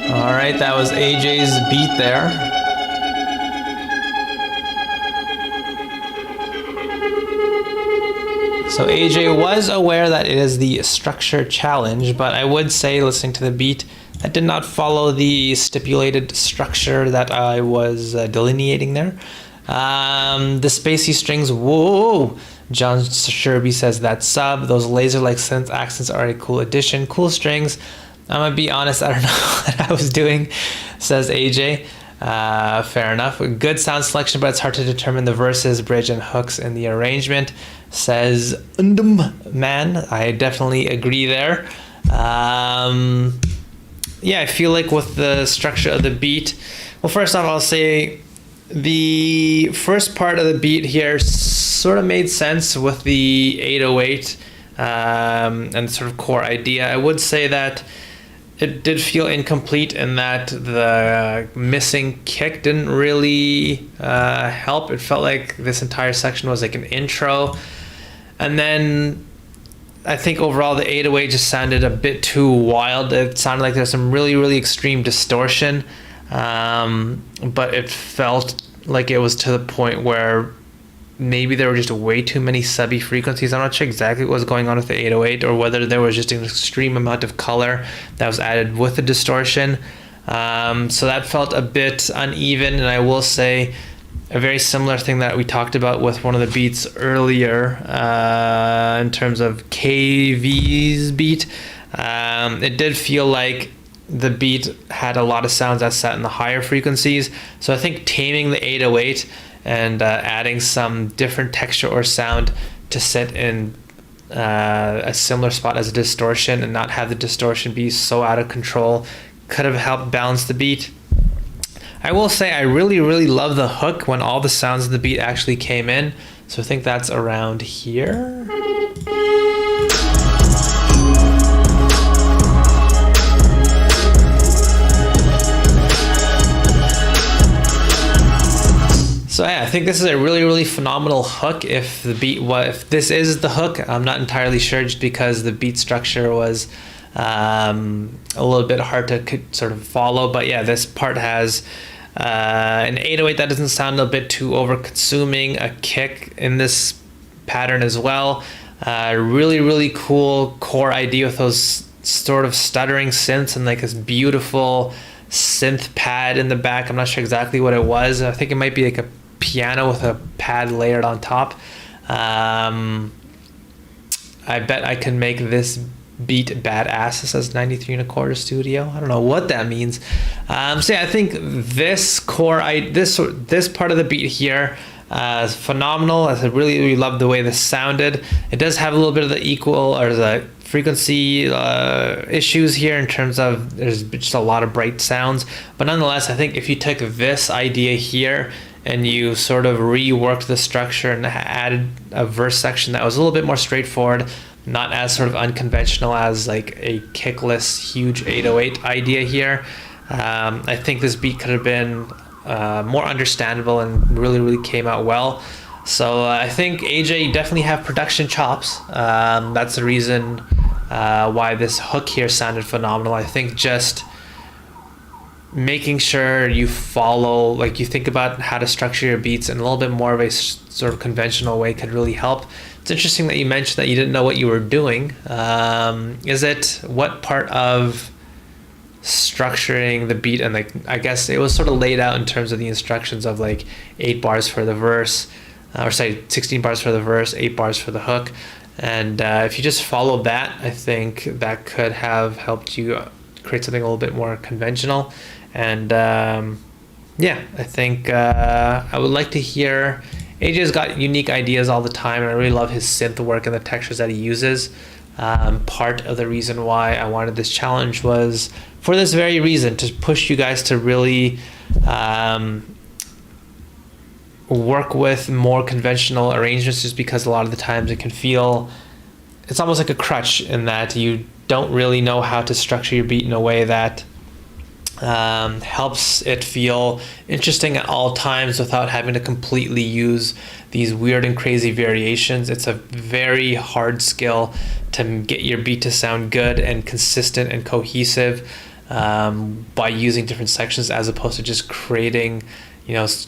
Alright, that was AJ's beat there. So AJ was aware that it is the structure challenge, but I would say, listening to the beat, that did not follow the stipulated structure that I was delineating there. The spacey strings, whoa! John Sherby says that sub. Those laser-like synth accents are a cool addition. Cool strings. I'm gonna be honest, I don't know what I was doing, says AJ. Fair enough. Good sound selection, but it's hard to determine the verses, bridge, and hooks in the arrangement, says Man. I definitely agree there. Yeah, I feel like with the structure of the beat, well, first off, I'll say the first part of the beat here sort of made sense with the 808 and sort of core idea. I would say that it did feel incomplete in that the missing kick didn't really help. It felt like this entire section was like an intro. And then I think overall the 808 just sounded a bit too wild. It sounded like there's some really, really extreme distortion. But it felt like it was to the point where maybe there were just way too many subby frequencies. I'm not sure exactly what was going on with the 808 or whether there was just an extreme amount of color that was added with the distortion. So that felt a bit uneven, and I will say a very similar thing that we talked about with one of the beats earlier in terms of KV's beat. It did feel like the beat had a lot of sounds that sat in the higher frequencies. So I think taming the 808 and adding some different texture or sound to sit in a similar spot as a distortion and not have the distortion be so out of control could have helped balance the beat. I will say I really, really love the hook when all the sounds of the beat actually came in. So I think that's around here. So yeah, I think this is a really, really phenomenal hook. If this is the hook, I'm not entirely sure, just because the beat structure was a little bit hard to sort of follow. But yeah, this part has an 808 that doesn't sound a bit too over-consuming, a kick in this pattern as well. Really, really cool core idea with those sort of stuttering synths and like this beautiful synth pad in the back. I'm not sure exactly what it was. I think it might be like a piano with a pad layered on top. I bet I can make this beat badass. It says 93 1/4 studio. I don't know what that means. So yeah, I think this this part of the beat here is phenomenal. I really, really love the way this sounded. It does have a little bit of the equal or the frequency issues here in terms of there's just a lot of bright sounds. But nonetheless, I think if you took this idea here and you sort of reworked the structure and added a verse section that was a little bit more straightforward, not as sort of unconventional as like a kickless huge 808 idea here, I think this beat could have been more understandable and really, really came out well. So I think AJ, you definitely have production chops. That's the reason why this hook here sounded phenomenal. I think just making sure you follow, like you think about how to structure your beats in a little bit more of a sort of conventional way could really help. It's interesting that you mentioned that you didn't know what you were doing. What part of structuring the beat, and like I guess it was sort of laid out in terms of the instructions of like 8 bars for the verse, 16 bars for the verse, 8 bars for the hook. And if you just followed that, I think that could have helped you create something a little bit more conventional. And yeah, I think I would like to hear. AJ's got unique ideas all the time, and I really love his synth work and the textures that he uses. Part of the reason why I wanted this challenge was for this very reason, to push you guys to really work with more conventional arrangements, just because a lot of the times it can feel, it's almost like a crutch in that you don't really know how to structure your beat in a way that helps it feel interesting at all times without having to completely use these weird and crazy variations. It's a very hard skill to get your beat to sound good and consistent and cohesive by using different sections, as opposed to just creating,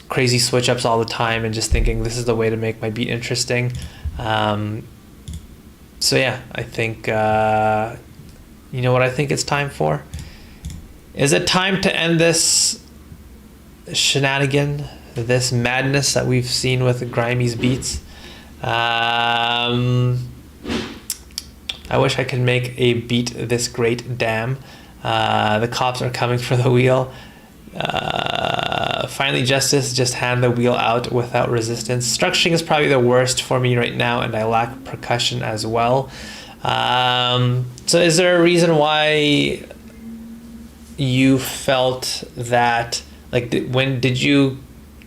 crazy switch ups all the time and just thinking this is the way to make my beat interesting. So yeah, I think you know what I think it's time for? Is it time to end this shenanigan, this madness that we've seen with Grimey's beats? I wish I could make a beat this great, damn. The cops are coming for the wheel. Finally, justice, just hand the wheel out without resistance. Structuring is probably the worst for me right now, and I lack percussion as well. So is there a reason why you felt that, like, when did you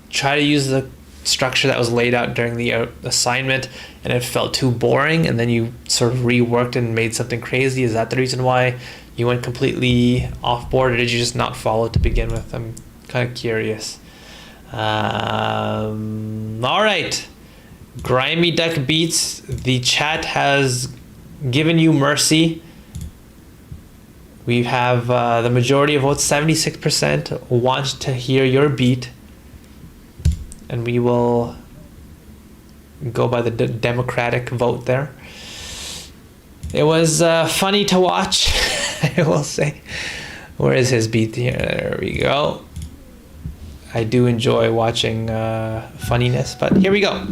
try to use the structure that was laid out during the assignment and it felt too boring, and then you sort of reworked and made something crazy? Is that the reason why you went completely off board, or did you just not follow to begin with? I'm kind of curious. All right, Grimy Duck Beats, the chat has given you mercy. We have the majority of votes, 76% want to hear your beat, and we will go by the democratic vote there. It was funny to watch, I will say. Where is his beat here? There we go. I do enjoy watching funniness, but here we go.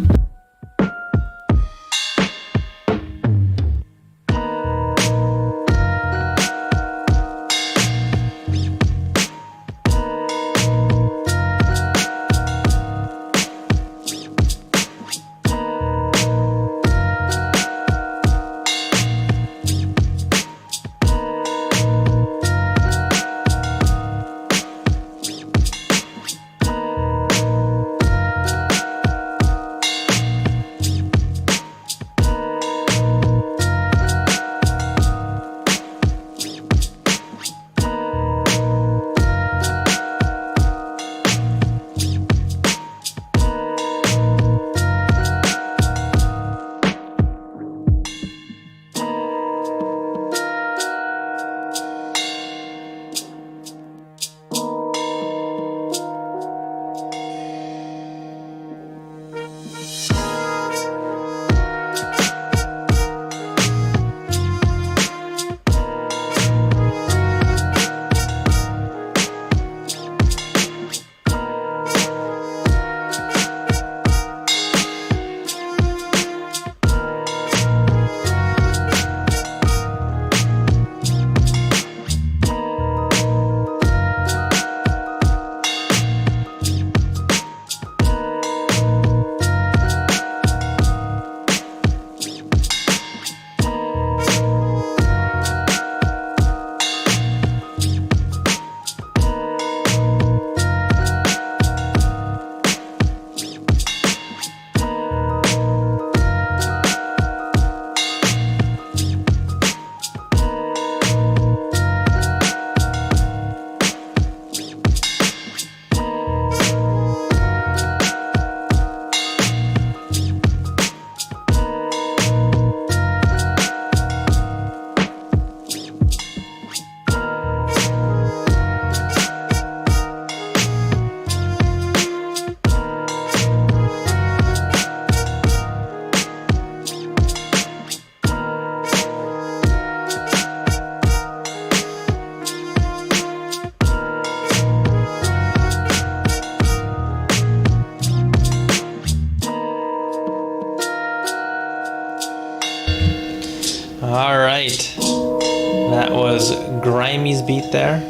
All right, that was Grimey's beat there.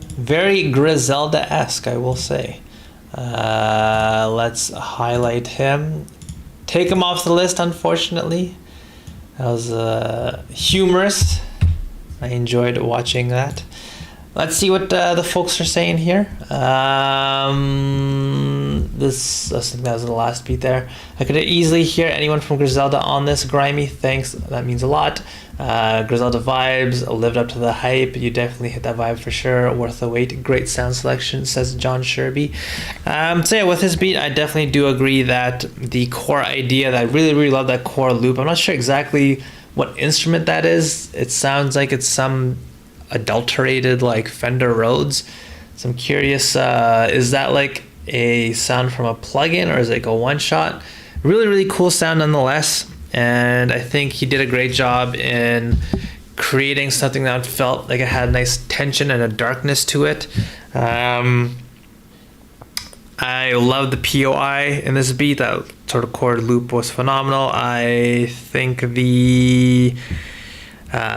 Very Griselda-esque, I will say. Let's highlight him. Take him off the list, unfortunately. That was humorous. I enjoyed watching that. Let's see what the folks are saying here. I think that was the last beat there. I could easily hear anyone from Griselda on this. Grimy, thanks. That means a lot. Griselda vibes, lived up to the hype. You definitely hit that vibe for sure. Worth the wait. Great sound selection, says John Sherby. So yeah, with this beat, I definitely do agree that the core idea, that I really love that core loop. I'm not sure exactly what instrument that is. It sounds like it's some adulterated like Fender Rhodes. So I'm curious, is that like a sound from a plugin or is it like a one-shot? Really cool sound nonetheless, and I think he did a great job in creating something that felt like it had a nice tension and a darkness to it. I love the POI in this beat. That sort of chord loop was phenomenal. I think the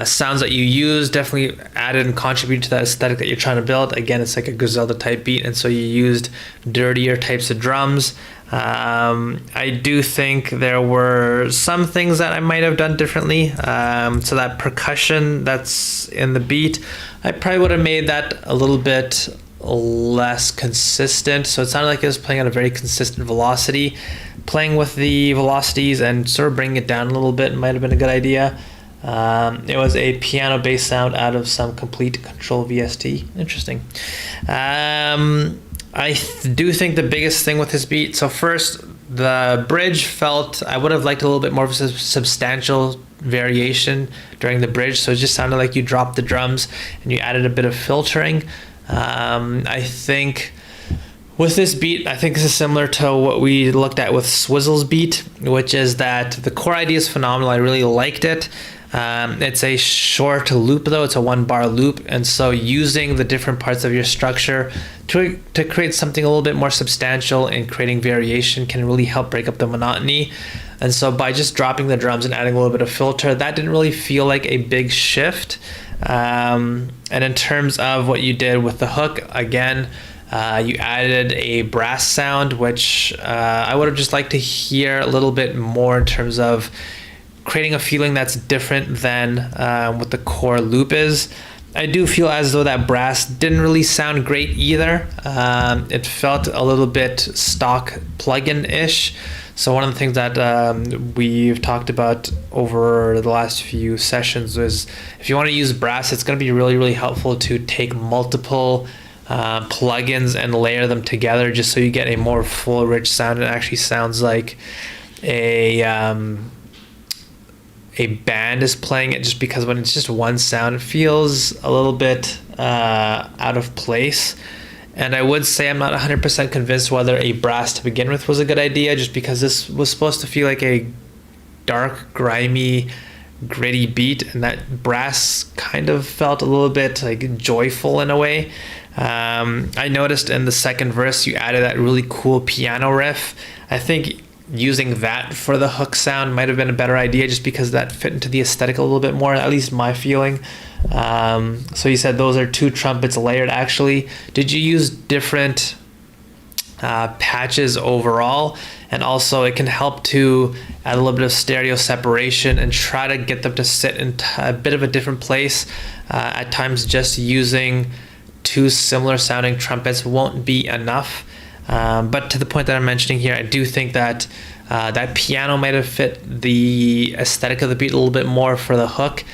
sounds that you use definitely added and contributed to that aesthetic that you're trying to build. Again, it's like a Griselda type beat, and so you used dirtier types of drums. I do think there were some things that I might have done differently. So that percussion that's in the beat, I probably would have made that a little bit less consistent. So it sounded like it was playing at a very consistent velocity. Playing with the velocities and sort of bringing it down a little bit might have been a good idea. It was a piano bass sound out of some complete control VST. Interesting. I do think the biggest thing with this beat, so first, the bridge felt, I would have liked a little bit more of a substantial variation during the bridge, so it just sounded like you dropped the drums and you added a bit of filtering. I think with this beat, I think this is similar to what we looked at with Swizzle's beat, which is that the core idea is phenomenal. I really liked it. It's a short loop though, it's a 1-bar loop, and so using the different parts of your structure to create something a little bit more substantial and creating variation can really help break up the monotony. And so by just dropping the drums and adding a little bit of filter, that didn't really feel like a big shift. And in terms of what you did with the hook, again, you added a brass sound, which I would have just liked to hear a little bit more in terms of creating a feeling that's different than what the core loop is. I do feel as though that brass didn't really sound great either. It felt a little bit stock plugin-ish. So one of the things that we've talked about over the last few sessions is if you want to use brass, it's going to be really helpful to take multiple plugins and layer them together just so you get a more full, rich sound. It actually sounds like a band is playing it, just because when it's just one sound, it feels a little bit out of place. And I would say I'm not 100% convinced whether a brass to begin with was a good idea, just because this was supposed to feel like a dark, grimy, gritty beat, and that brass kind of felt a little bit like joyful in a way. I noticed in the second verse you added that really cool piano riff. I think using that for the hook sound might have been a better idea, just because that fit into the aesthetic a little bit more, at least my feeling. So you said those are 2 trumpets layered. Actually, did you use different patches overall? And also it can help to add a little bit of stereo separation and try to get them to sit in a bit of a different place. At times just using 2 similar sounding trumpets won't be enough. But to the point that I'm mentioning here, I do think that that piano might have fit the aesthetic of the beat a little bit more for the hook.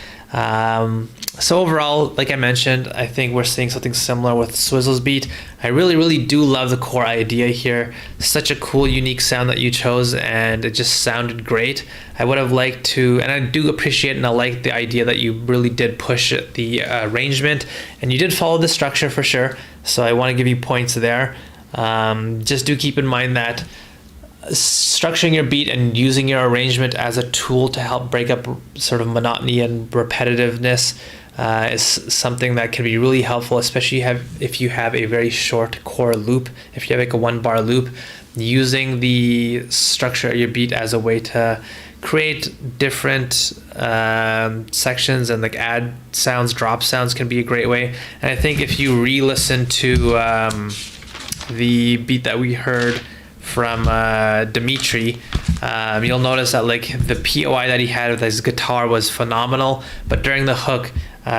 So overall, like I mentioned, I think we're seeing something similar with Swizzle's beat. I really do love the core idea here. Such a cool, unique sound that you chose, and it just sounded great. I would have liked to, and I do appreciate and I like the idea that you really did push the arrangement, and you did follow the structure for sure. So I want to give you points there. Just do keep in mind that structuring your beat and using your arrangement as a tool to help break up sort of monotony and repetitiveness is something that can be really helpful, especially if you have a very short core loop. If you have like a 1-bar loop, using the structure of your beat as a way to create different sections and like add sounds, drop sounds can be a great way. And I think if you re-listen to the beat that we heard from Dimitri, you'll notice that like the POI that he had with his guitar was phenomenal, but during the hook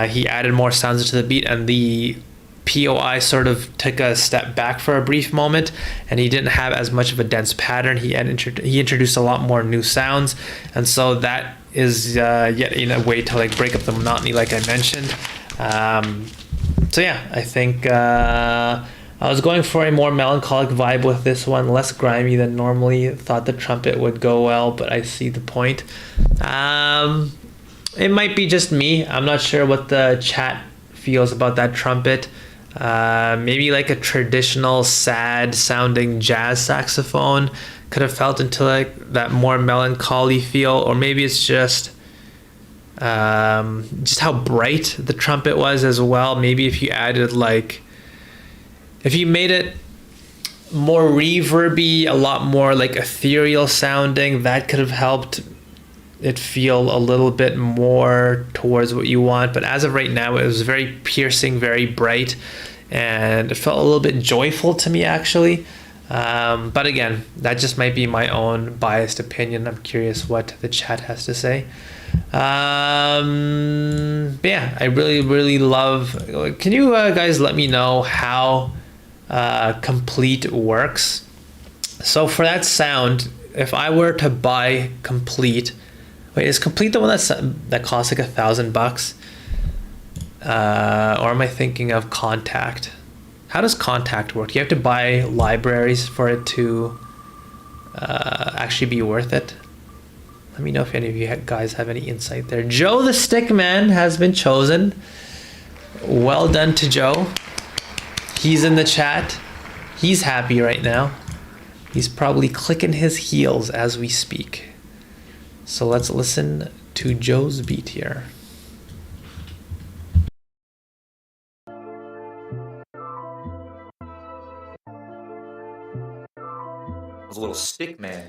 he added more sounds into the beat, and the POI sort of took a step back for a brief moment, and he didn't have as much of a dense pattern. He introduced a lot more new sounds, and so that is yet in a way to like break up the monotony, like I mentioned. So yeah, I think I was going for a more melancholic vibe with this one, less grimy than normally. Thought the trumpet would go well, but I see the point. It might be just me. I'm not sure what the chat feels about that trumpet. Maybe like a traditional sad sounding jazz saxophone could have felt into like that more melancholy feel, or maybe it's just how bright the trumpet was as well. Maybe if you added like, if you made it more reverby, a lot more like ethereal sounding, that could have helped it feel a little bit more towards what you want. But as of right now, it was very piercing, very bright, and it felt a little bit joyful to me actually. But again, that just might be my own biased opinion. I'm curious what the chat has to say. But yeah, I really love, can you guys let me know how Complete works? So for that sound, if I were to buy Complete, wait, is Complete the one that costs like $1,000? Or am I thinking of Contact? How does Contact work? Do you have to buy libraries for it to actually be worth it? Let me know if any of you guys have any insight there. Joe the Stickman has been chosen. Well done to Joe. He's in the chat. He's happy right now. He's probably clicking his heels as we speak. So let's listen to Joe's beat here. was a little stick man.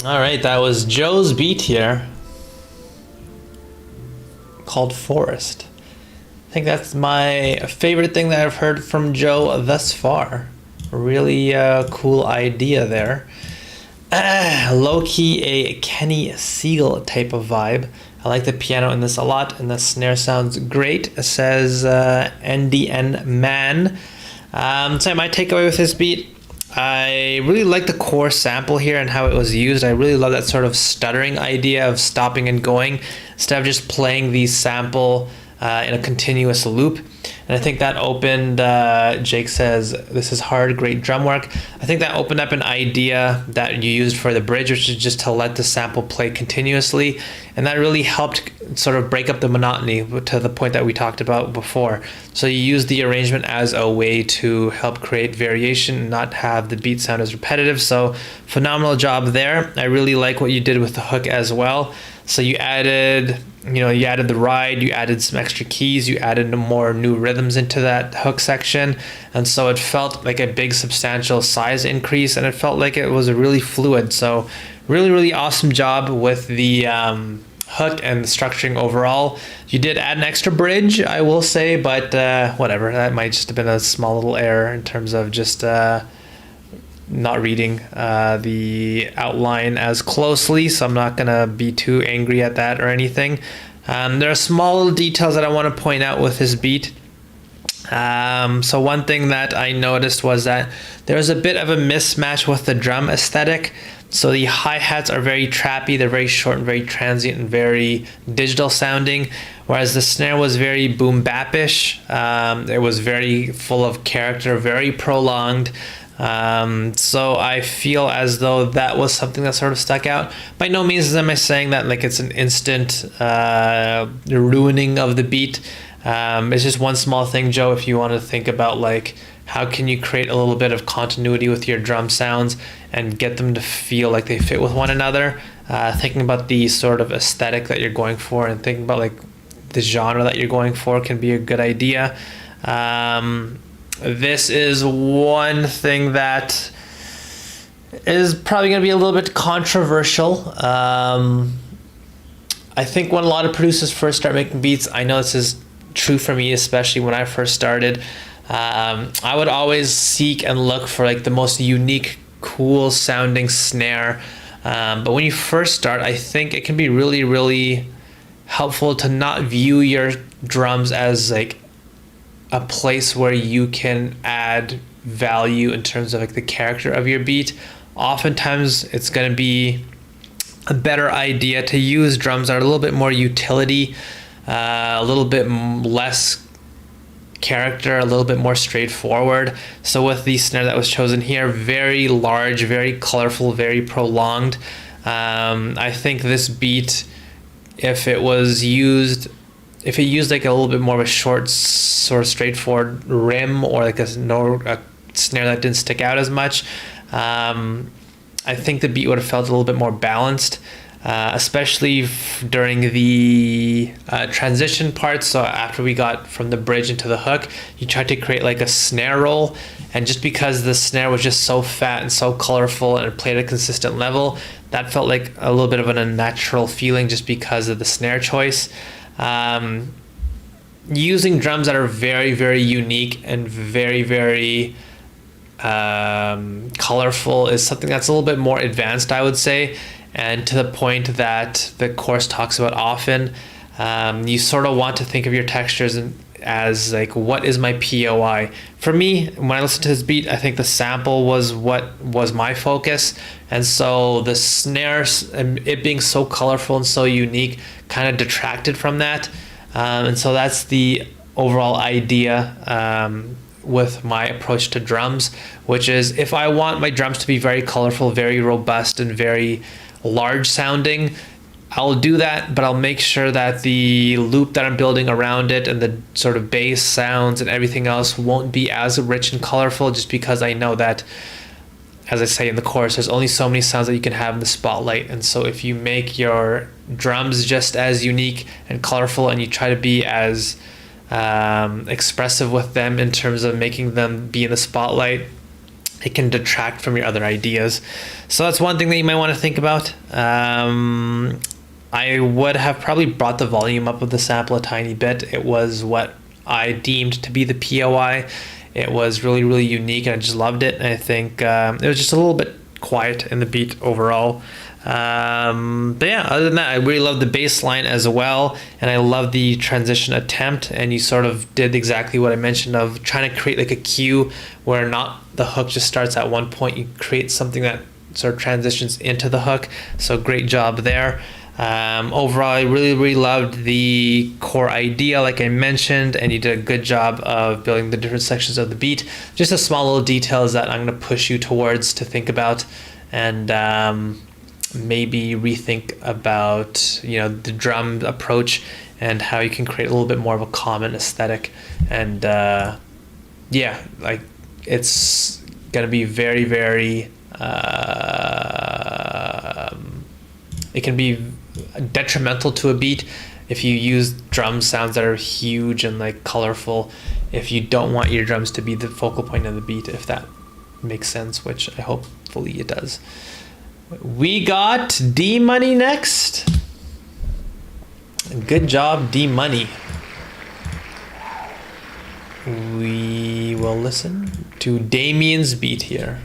All right, that was Joe's beat here called Forest. I think that's my favorite thing that I've heard from Joe thus far. Really cool idea there. Low-key a Kenny Siegel type of vibe. I like the piano in this a lot, and the snare sounds great. It says NDN Man. So my takeaway with this beat, I really like the core sample here and how it was used. I really love that sort of stuttering idea of stopping and going instead of just playing the sample in a continuous loop. And I think that opened, Jake says, this is hard, great drum work. I think that opened up an idea that you used for the bridge, which is just to let the sample play continuously. And that really helped sort of break up the monotony to the point that we talked about before. So you use the arrangement as a way to help create variation and not have the beat sound as repetitive. So phenomenal job there. I really like what you did with the hook as well. So you added the ride, you added some extra keys, you added more new rhythms into that hook section. And so it felt like a big substantial size increase, and it felt like it was really fluid. So really, really awesome job with the hook and the structuring overall. You did add an extra bridge, I will say, but whatever. That might just have been a small little error in terms of just not reading the outline as closely, so I'm not gonna be too angry at that or anything. There are small little details that I want to point out with this beat. So one thing that I noticed was that there was a bit of a mismatch with the drum aesthetic. So the hi-hats are very trappy, they're very short and very transient and very digital sounding, whereas the snare was very boom bap-ish. It was very full of character, very prolonged. So I feel as though that was something that sort of stuck out. By no means am I saying that like it's an instant ruining of the beat. It's just one small thing, Joe, if you want to think about like how can you create a little bit of continuity with your drum sounds and get them to feel like they fit with one another. Thinking about the sort of aesthetic that you're going for and thinking about like the genre that you're going for can be a good idea. This is one thing that is probably going to be a little bit controversial. I think when a lot of producers first start making beats, I know this is true for me, especially when I first started, I would always seek and look for like the most unique, cool sounding snare. But when you first start, I think it can be really, really helpful to not view your drums as like a place where you can add value in terms of like the character of your beat. Oftentimes it's going to be a better idea to use drums that are a little bit more utility, a little bit less character, a little bit more straightforward. So with the snare that was chosen here, very large, very colorful, very prolonged. I think this beat, if it used like a little bit more of a short, sort of straightforward rim, or like a snare that didn't stick out as much, I think the beat would have felt a little bit more balanced, especially during the transition part. So after we got from the bridge into the hook, you tried to create like a snare roll, and just because the snare was just so fat and so colorful and it played at a consistent level, that felt like a little bit of an unnatural feeling just because of the snare choice. Using drums that are very, very unique and very, very colorful is something that's a little bit more advanced, I would say, and to the point that the course talks about often. You sort of want to think of your textures as like, what is my POI? For me, when I listened to this beat, I think the sample was what was my focus, and so the snares and it being so colorful and so unique kind of detracted from that. And so that's the overall idea with my approach to drums, which is if I want my drums to be very colorful, very robust, and very large sounding, I'll do that, but I'll make sure that the loop that I'm building around it and the sort of bass sounds and everything else won't be as rich and colorful, just because I know that, as I say in the chorus, there's only so many sounds that you can have in the spotlight. And so if you make your drums just as unique and colorful, and you try to be as expressive with them in terms of making them be in the spotlight, it can detract from your other ideas. So that's one thing that you might want to think about. I would have probably brought the volume up of the sample a tiny bit. It was what I deemed to be the POI. It was really, really unique, and I just loved it. And I think it was just a little bit quiet in the beat overall. But yeah, other than that, I really love the bass line as well, and I love the transition attempt. And you sort of did exactly what I mentioned of trying to create like a cue where not the hook just starts at one point. You create something that sort of transitions into the hook. So great job there. Overall, I really, really loved the core idea, like I mentioned, and you did a good job of building the different sections of the beat. Just the small little details that I'm going to push you towards to think about, and maybe rethink about, you know, the drum approach and how you can create a little bit more of a common aesthetic. And yeah, like it's going to be very, very it can be detrimental to a beat if you use drum sounds that are huge and like colorful, if you don't want your drums to be the focal point of the beat, if that makes sense, which I hopefully it does. We got D Money next. Good job, D Money. We will listen to Damien's beat here.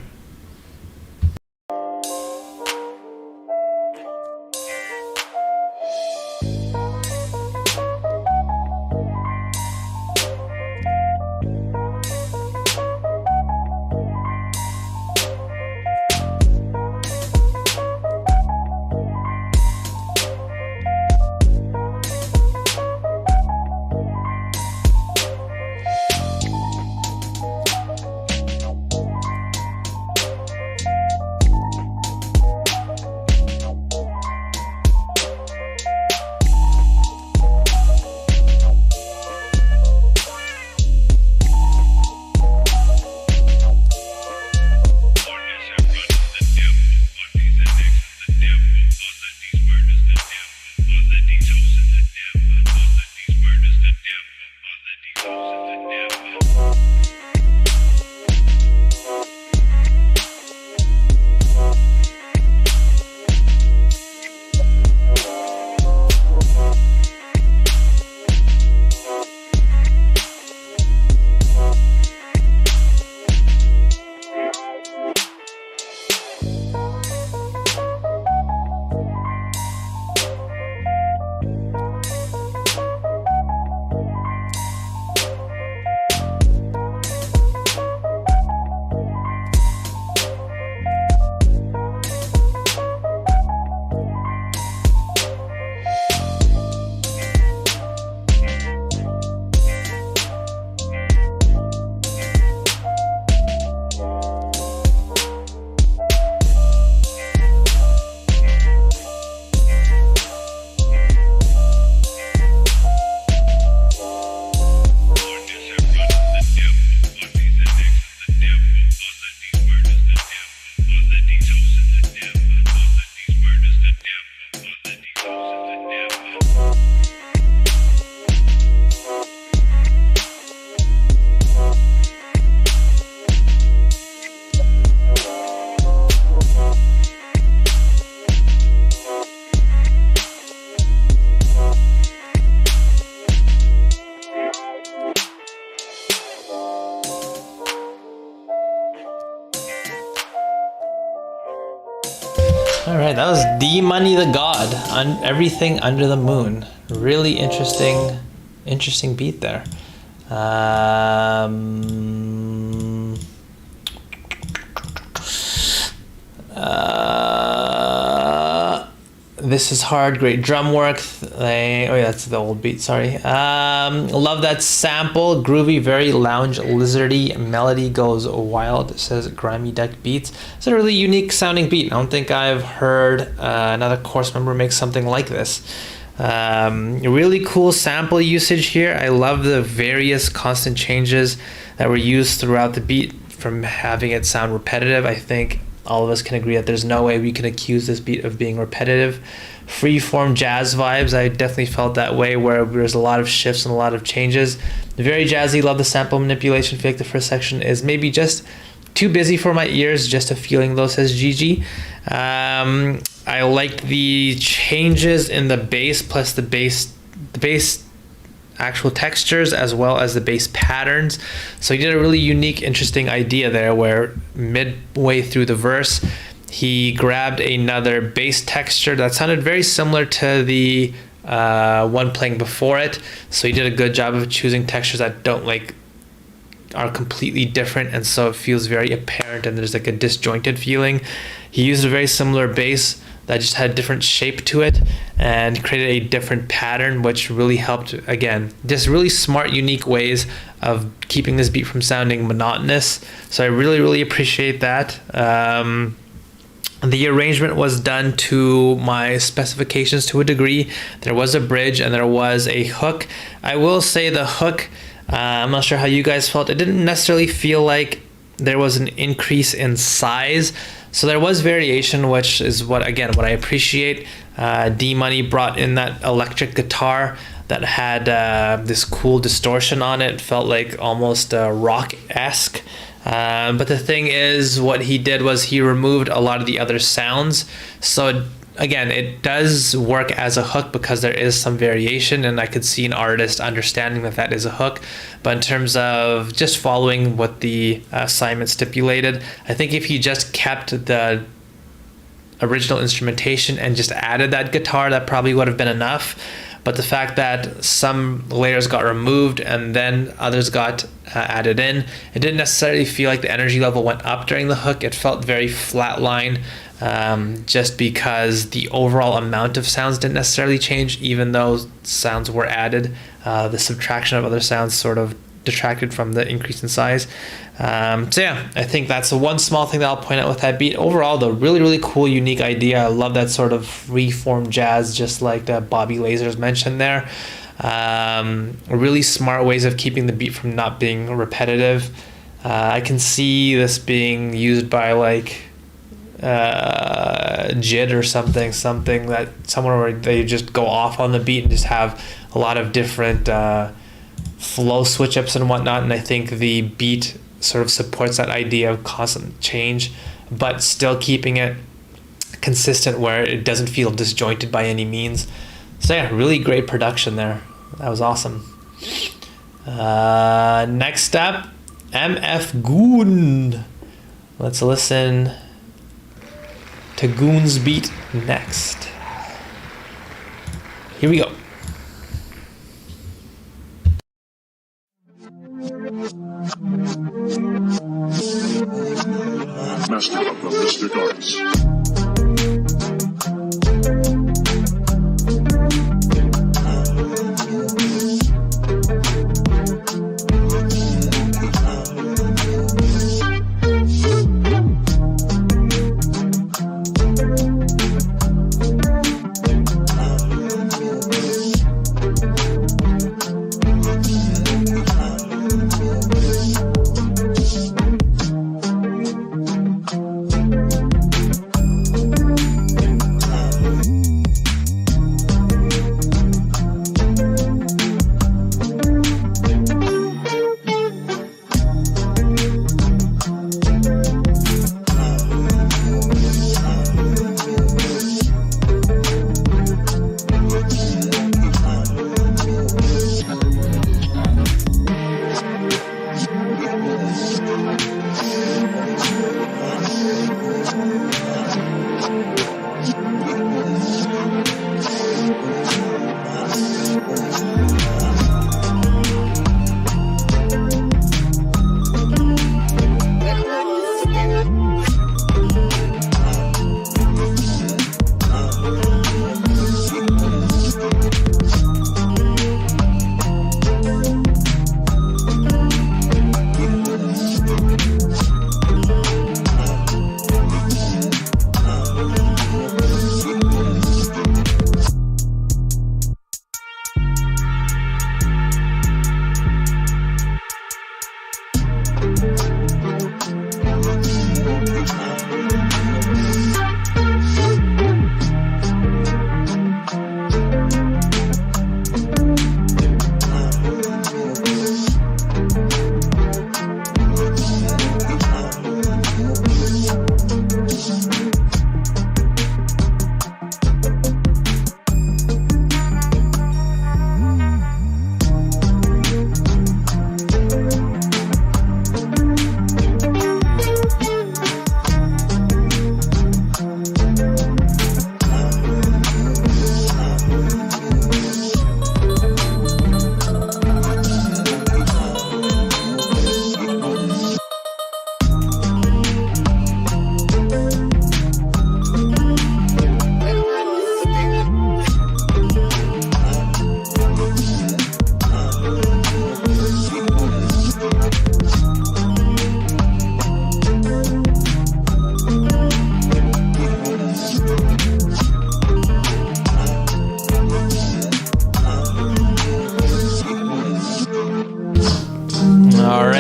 All right, that was D Money the God on Everything Under the Moon. Really interesting beat there. This is hard. Great drum work. Oh yeah, that's the old beat. Sorry. Love that sample. Groovy, very lounge lizardy. Melody goes wild. It says grimy deck beats. It's a really unique sounding beat. I don't think I've heard another course member make something like this. Really cool sample usage here. I love the various constant changes that were used throughout the beat from having it sound repetitive. I think all of us can agree that there's no way we can accuse this beat of being repetitive. Freeform jazz vibes, I definitely felt that way, where there's a lot of shifts and a lot of changes. Very jazzy, love the sample manipulation. I feel like the first section is maybe just too busy for my ears. Just a feeling though, says Gigi. I liked the changes in the bass, plus the bass actual textures, as well as the bass patterns. So he did a really unique, interesting idea there, where midway through the verse, he grabbed another bass texture that sounded very similar to the one playing before it. So he did a good job of choosing textures that don't are completely different, and so it feels very apparent, and there's like a disjointed feeling. He used a very similar bass that just had a different shape to it and created a different pattern, which really helped. Again, just really smart, unique ways of keeping this beat from sounding monotonous. So I really appreciate that. The arrangement was done to my specifications to a degree. There was a bridge and there was a hook. I will say the hook, I'm not sure how you guys felt. It didn't necessarily feel like there was an increase in size. So there was variation, which is what I appreciate. D-Money brought in that electric guitar that had this cool distortion on it. It felt like almost rock-esque. But the thing is, what he did was he removed a lot of the other sounds. So again, it does work as a hook because there is some variation, and I could see an artist understanding that that is a hook. But in terms of just following what the assignment stipulated, I think if he just kept the original instrumentation and just added that guitar, that probably would have been enough. But the fact that some layers got removed and then others got added in, it didn't necessarily feel like the energy level went up during the hook. It felt very flatline, just because the overall amount of sounds didn't necessarily change, even though sounds were added. The subtraction of other sounds sort of detracted from the increase in size. So yeah, I think that's the one small thing that I'll point out with that beat. Overall, though, really cool, unique idea. I love that sort of reformed jazz, just like that Bobby Lasers mentioned there. Really smart ways of keeping the beat from not being repetitive. I can see this being used by like JID or something that somewhere where they just go off on the beat and just have a lot of different flow switch ups and whatnot. And I think the beat sort of supports that idea of constant change, but still keeping it consistent where it doesn't feel disjointed by any means. So yeah, really great production there. That was awesome. Next up, MF Goon. Let's listen to Goon's beat next. Here we go. Master of the mystic arts.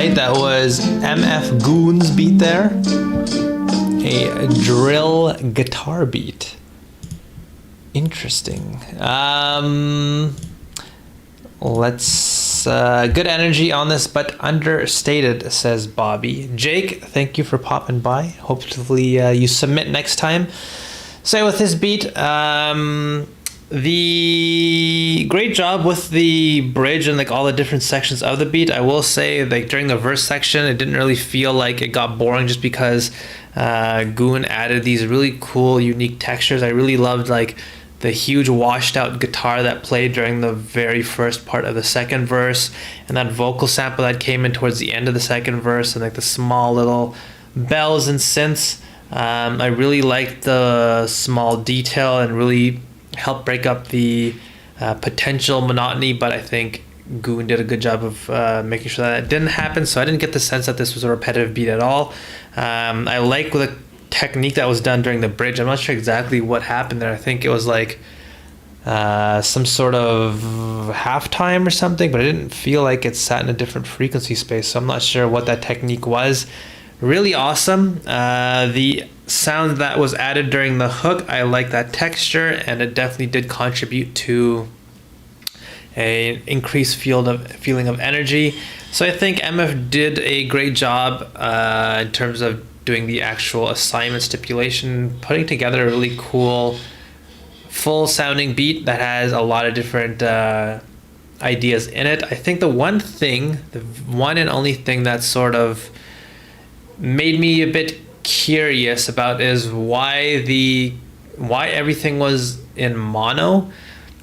right, that was MF Goon's beat there. A drill guitar beat. Interesting. Let's good energy on this, but understated, says Bobby. Jake, thank you for popping by. Hopefully you submit next time. So with this beat, the great job with the bridge and like all the different sections of the beat. I will say, like during the verse section, it didn't really feel like it got boring just because Goon added these really cool, unique textures. I really loved like the huge washed out guitar that played during the very first part of the second verse, and that vocal sample that came in towards the end of the second verse, and like the small little bells and synths. I really liked the small detail and really helped break up the potential monotony, but I think Goon did a good job of making sure that didn't happen, so I didn't get the sense that this was a repetitive beat at all. I like the technique that was done during the bridge. I'm not sure exactly what happened there. I think it was like some sort of halftime or something, but I didn't feel like it sat in a different frequency space, so I'm not sure what that technique was. Really awesome. The sound that was added during the hook, I like that texture, and it definitely did contribute to an increased feeling of energy. So I think MF did a great job in terms of doing the actual assignment stipulation, putting together a really cool, full sounding beat that has a lot of different ideas in it. I think the one and only thing that sort of made me a bit curious about is why everything was in mono.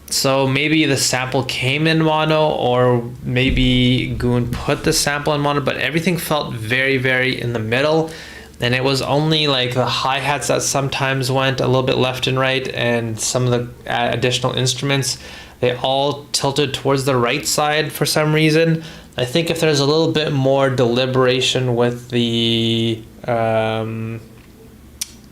So maybe the sample came in mono, or maybe Goon put the sample in mono, but everything felt very, very in the middle. And it was only like the hi-hats that sometimes went a little bit left and right, and some of the additional instruments, they all tilted towards the right side for some reason. I think if there's a little bit more deliberation with the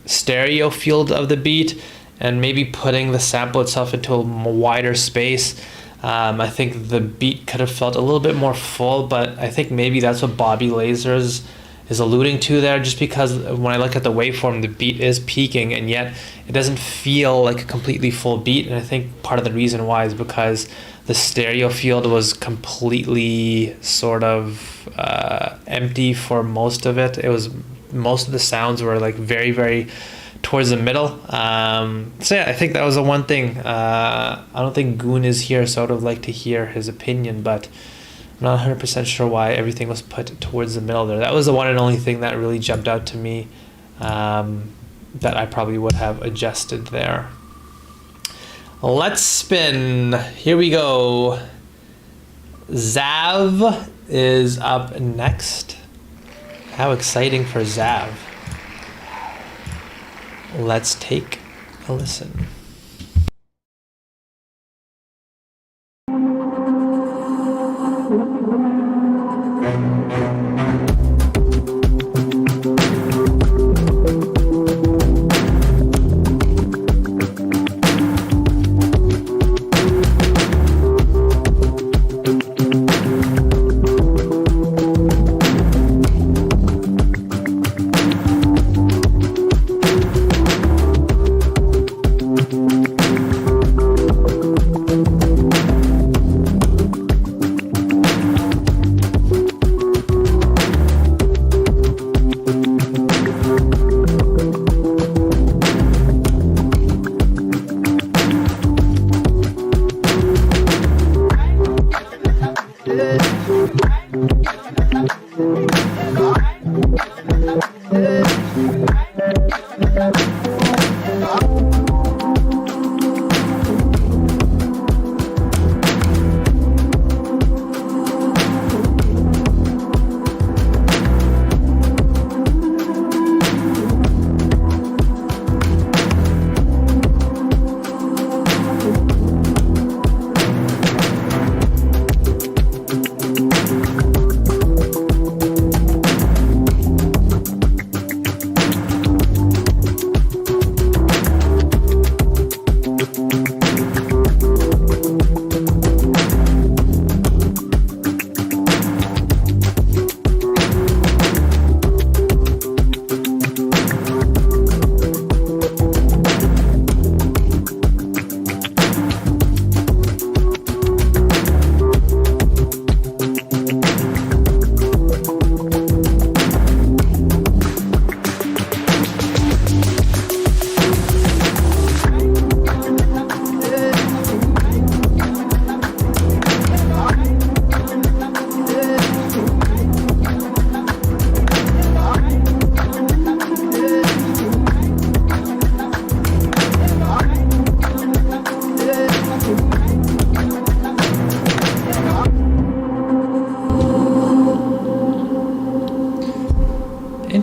stereo field of the beat, and maybe putting the sample itself into a wider space, I think the beat could have felt a little bit more full. But I think maybe that's what Bobby Lasers is alluding to there, just because when I look at the waveform, the beat is peaking, and yet it doesn't feel like a completely full beat. And I think part of the reason why is because the stereo field was completely sort of empty for most of it. Most of the sounds were like very, very towards the middle. So yeah, I think that was the one thing. I don't think Goon is here, so I would have liked to hear his opinion, but I'm not 100% sure why everything was put towards the middle there. That was the one and only thing that really jumped out to me, that I probably would have adjusted there. Let's spin. Here we go. Zav is up next. How exciting for Zav. Let's take a listen.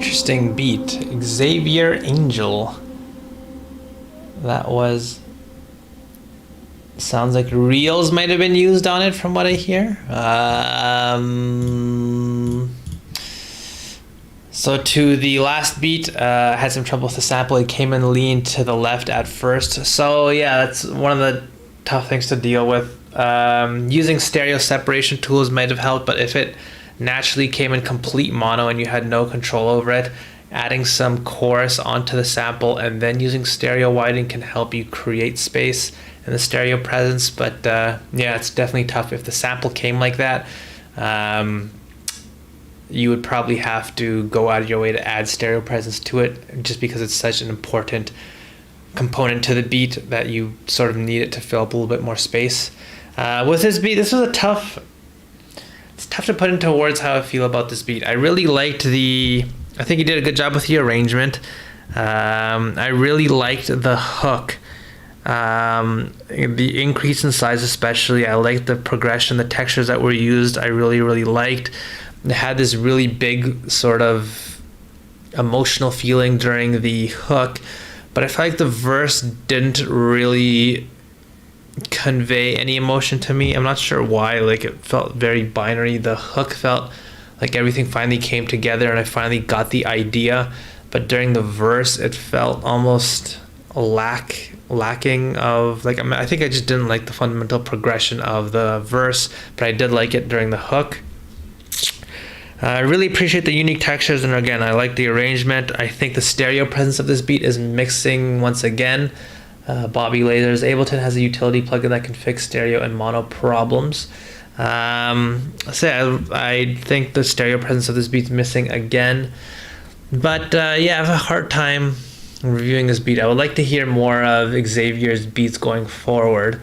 interesting beat. Xavier Angel. That was... Sounds like reels might have been used on it from what I hear. So to the last beat, I had some trouble with the sample. It came in lean to the left at first. So yeah, that's one of the tough things to deal with. Using stereo separation tools might have helped, but if it naturally came in complete mono and you had no control over it, adding some chorus onto the sample and then using stereo widening can help you create space in the stereo presence. But yeah, it's definitely tough if the sample came like that. You would probably have to go out of your way to add stereo presence to it, just because it's such an important component to the beat that you sort of need it to fill up a little bit more space. With this beat, it's tough to put into words how I feel about this beat. I really liked I think you did a good job with the arrangement. I really liked the hook. The increase in size especially. I liked the progression, the textures that were used, I really liked. It had this really big sort of emotional feeling during the hook, but I felt like the verse didn't really convey any emotion to me. I'm not sure why. Like, it felt very binary. The hook felt like everything finally came together and I finally got the idea, but during the verse it felt almost lacking of, like, I think I just didn't like the fundamental progression of the verse, but I did like it during the hook. I really appreciate the unique textures, and again, I like the arrangement. I think the stereo presence of this beat is mixing once again. Bobby Lasers Ableton has a utility plugin that can fix stereo and mono problems. So I think the stereo presence of this beat's missing again. But yeah, I have a hard time reviewing this beat. I would like to hear more of Xavier's beats going forward.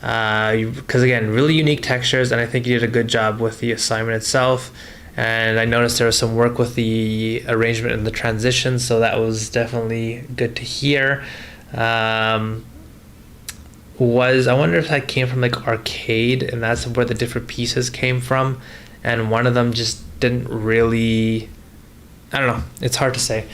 Because again, really unique textures, and I think you did a good job with the assignment itself. And I noticed there was some work with the arrangement and the transition, so that was definitely good to hear. I wonder if that came from like Arcade, and that's where the different pieces came from, and one of them just didn't really, I don't know, it's hard to say.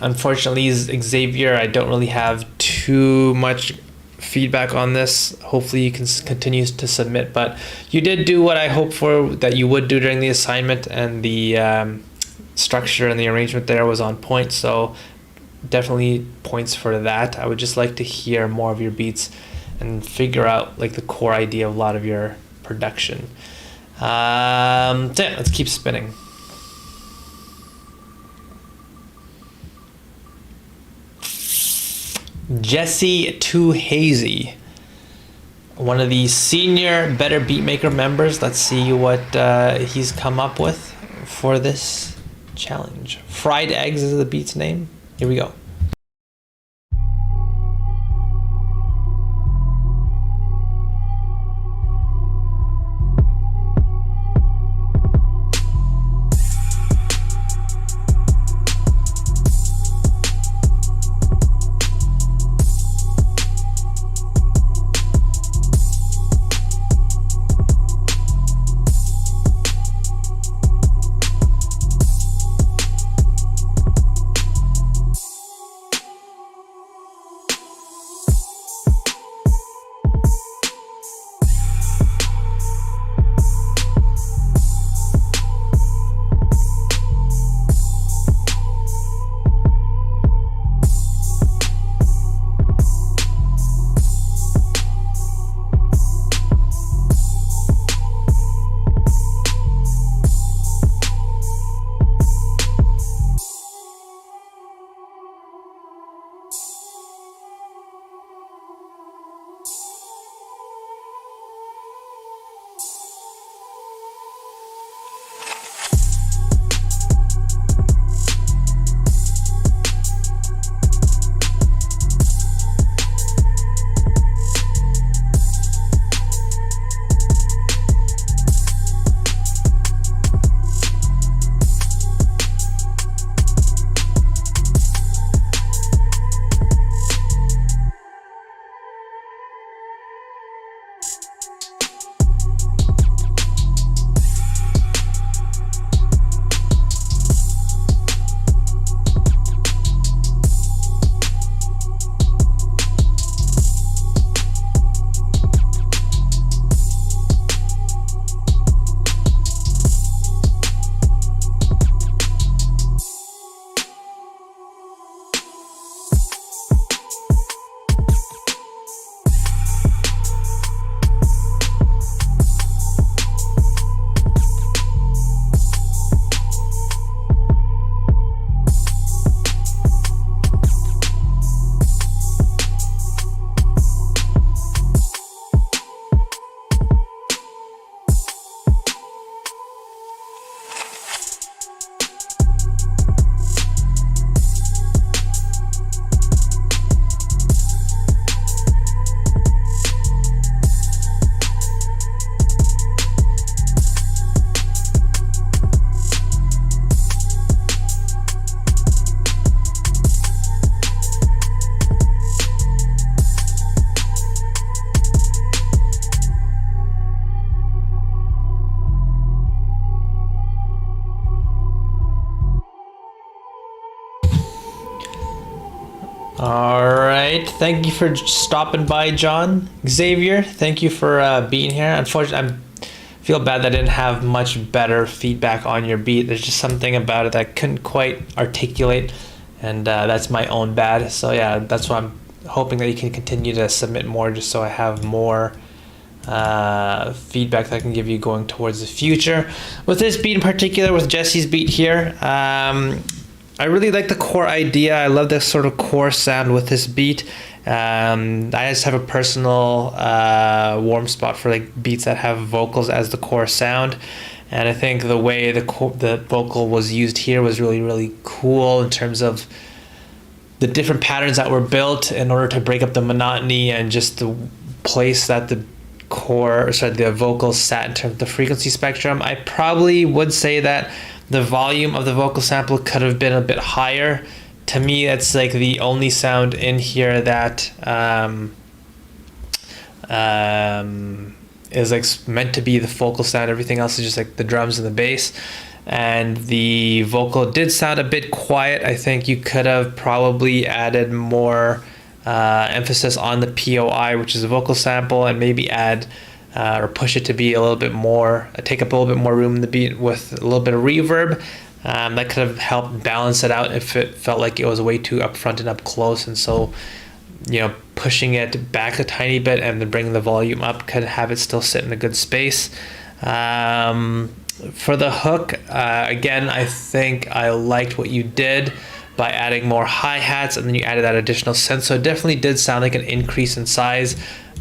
Unfortunately, Xavier, I don't really have too much feedback on this. Hopefully you can continue to submit, but you did do what I hoped for that you would do during the assignment, and the structure and the arrangement there was on point, so definitely points for that. I would just like to hear more of your beats and figure out like the core idea of a lot of your production. So yeah, let's keep spinning. Jesse Too Hazy, one of the senior Better Beatmaker members. Let's see what he's come up with for this challenge. Fried Eggs is the beat's name. Here we go. All right. Thank you for stopping by, John. Xavier, thank you for being here. Unfortunately, I feel bad that I didn't have much better feedback on your beat. There's just something about it that I couldn't quite articulate, and that's my own bad. So yeah, that's why I'm hoping that you can continue to submit more, just so I have more feedback that I can give you going towards the future. With this beat in particular, with Jesse's beat here, I really like the core idea. I love this sort of core sound with this beat. I just have a personal warm spot for like beats that have vocals as the core sound, and I think the way the vocal was used here was really, really cool in terms of the different patterns that were built in order to break up the monotony, and just the place that the vocals sat in terms of the frequency spectrum. I probably would say that the volume of the vocal sample could have been a bit higher. To me, it's like the only sound in here that is like meant to be the vocal sound. Everything else is just like the drums and the bass. And the vocal did sound a bit quiet. I think you could have probably added more emphasis on the POI, which is a vocal sample, and maybe add or push it to be a little bit more, take up a little bit more room in the beat with a little bit of reverb. That could have helped balance it out if it felt like it was way too upfront and up close. And so, you know, pushing it back a tiny bit and then bringing the volume up could have it still sit in a good space. For the hook, again, I think I liked what you did by adding more hi-hats, and then you added that additional synth. So it definitely did sound like an increase in size,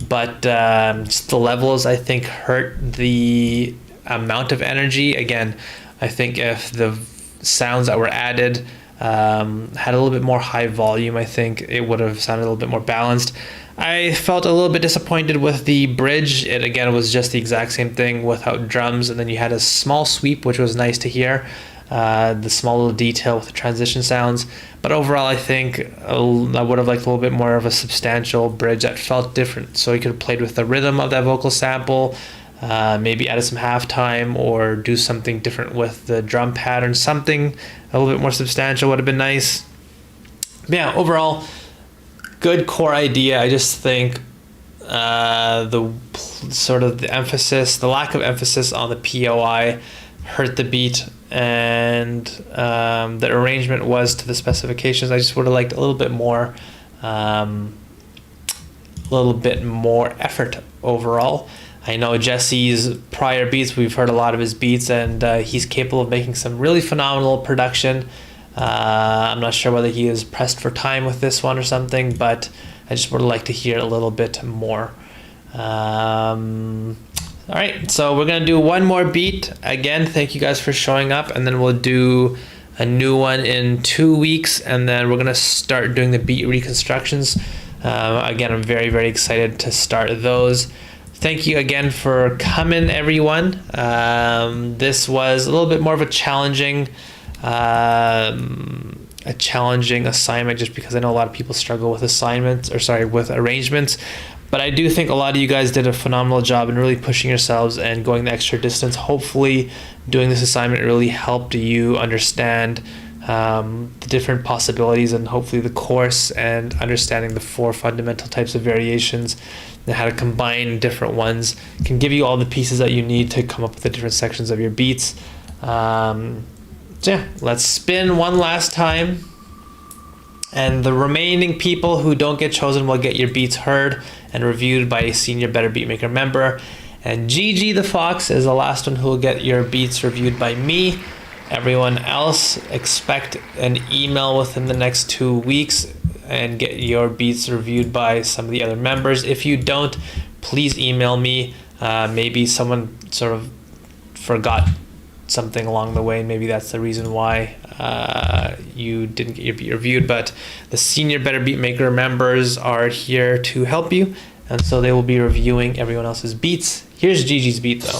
but just the levels, I think, hurt the amount of energy. Again, I think if the sounds that were added had a little bit more high volume, I think it would have sounded a little bit more balanced. I felt a little bit disappointed with the bridge. It again was just the exact same thing without drums, and then you had a small sweep, which was nice to hear. The small little detail with the transition sounds, but overall I think I would have liked a little bit more of a substantial bridge that felt different. So you could have played with the rhythm of that vocal sample, maybe added some halftime, or do something different with the drum pattern. Something a little bit more substantial would have been nice. But yeah, overall, good core idea. I just think the lack of emphasis on the POI hurt the beat, and the arrangement was to the specifications. I just would have liked a little bit more effort overall. I know Jesse's prior beats, we've heard a lot of his beats, and he's capable of making some really phenomenal production. I'm not sure whether he is pressed for time with this one or something, but I just would have liked to hear a little bit more. All right, so we're gonna do one more beat. Again, thank you guys for showing up, and then we'll do a new one in 2 weeks, and then we're gonna start doing the beat reconstructions. Again, I'm very, very excited to start those. Thank you again for coming, everyone. This was a little bit more of a challenging assignment, just because I know a lot of people struggle with with arrangements. But I do think a lot of you guys did a phenomenal job in really pushing yourselves and going the extra distance. Hopefully doing this assignment really helped you understand the different possibilities, and hopefully the course and understanding the 4 fundamental types of variations and how to combine different ones can give you all the pieces that you need to come up with the different sections of your beats. So yeah, let's spin one last time. And the remaining people who don't get chosen will get your beats heard and reviewed by a senior Better Beatmaker member. And Gigi the Fox is the last one who will get your beats reviewed by me. Everyone else, expect an email within the next 2 weeks and get your beats reviewed by some of the other members. If you don't, please email me. Maybe someone sort of forgot something along the way. Maybe that's the reason why you didn't get your beat reviewed, but the senior Better Beatmaker members are here to help you, and so they will be reviewing everyone else's beats. Here's Gigi's beat though.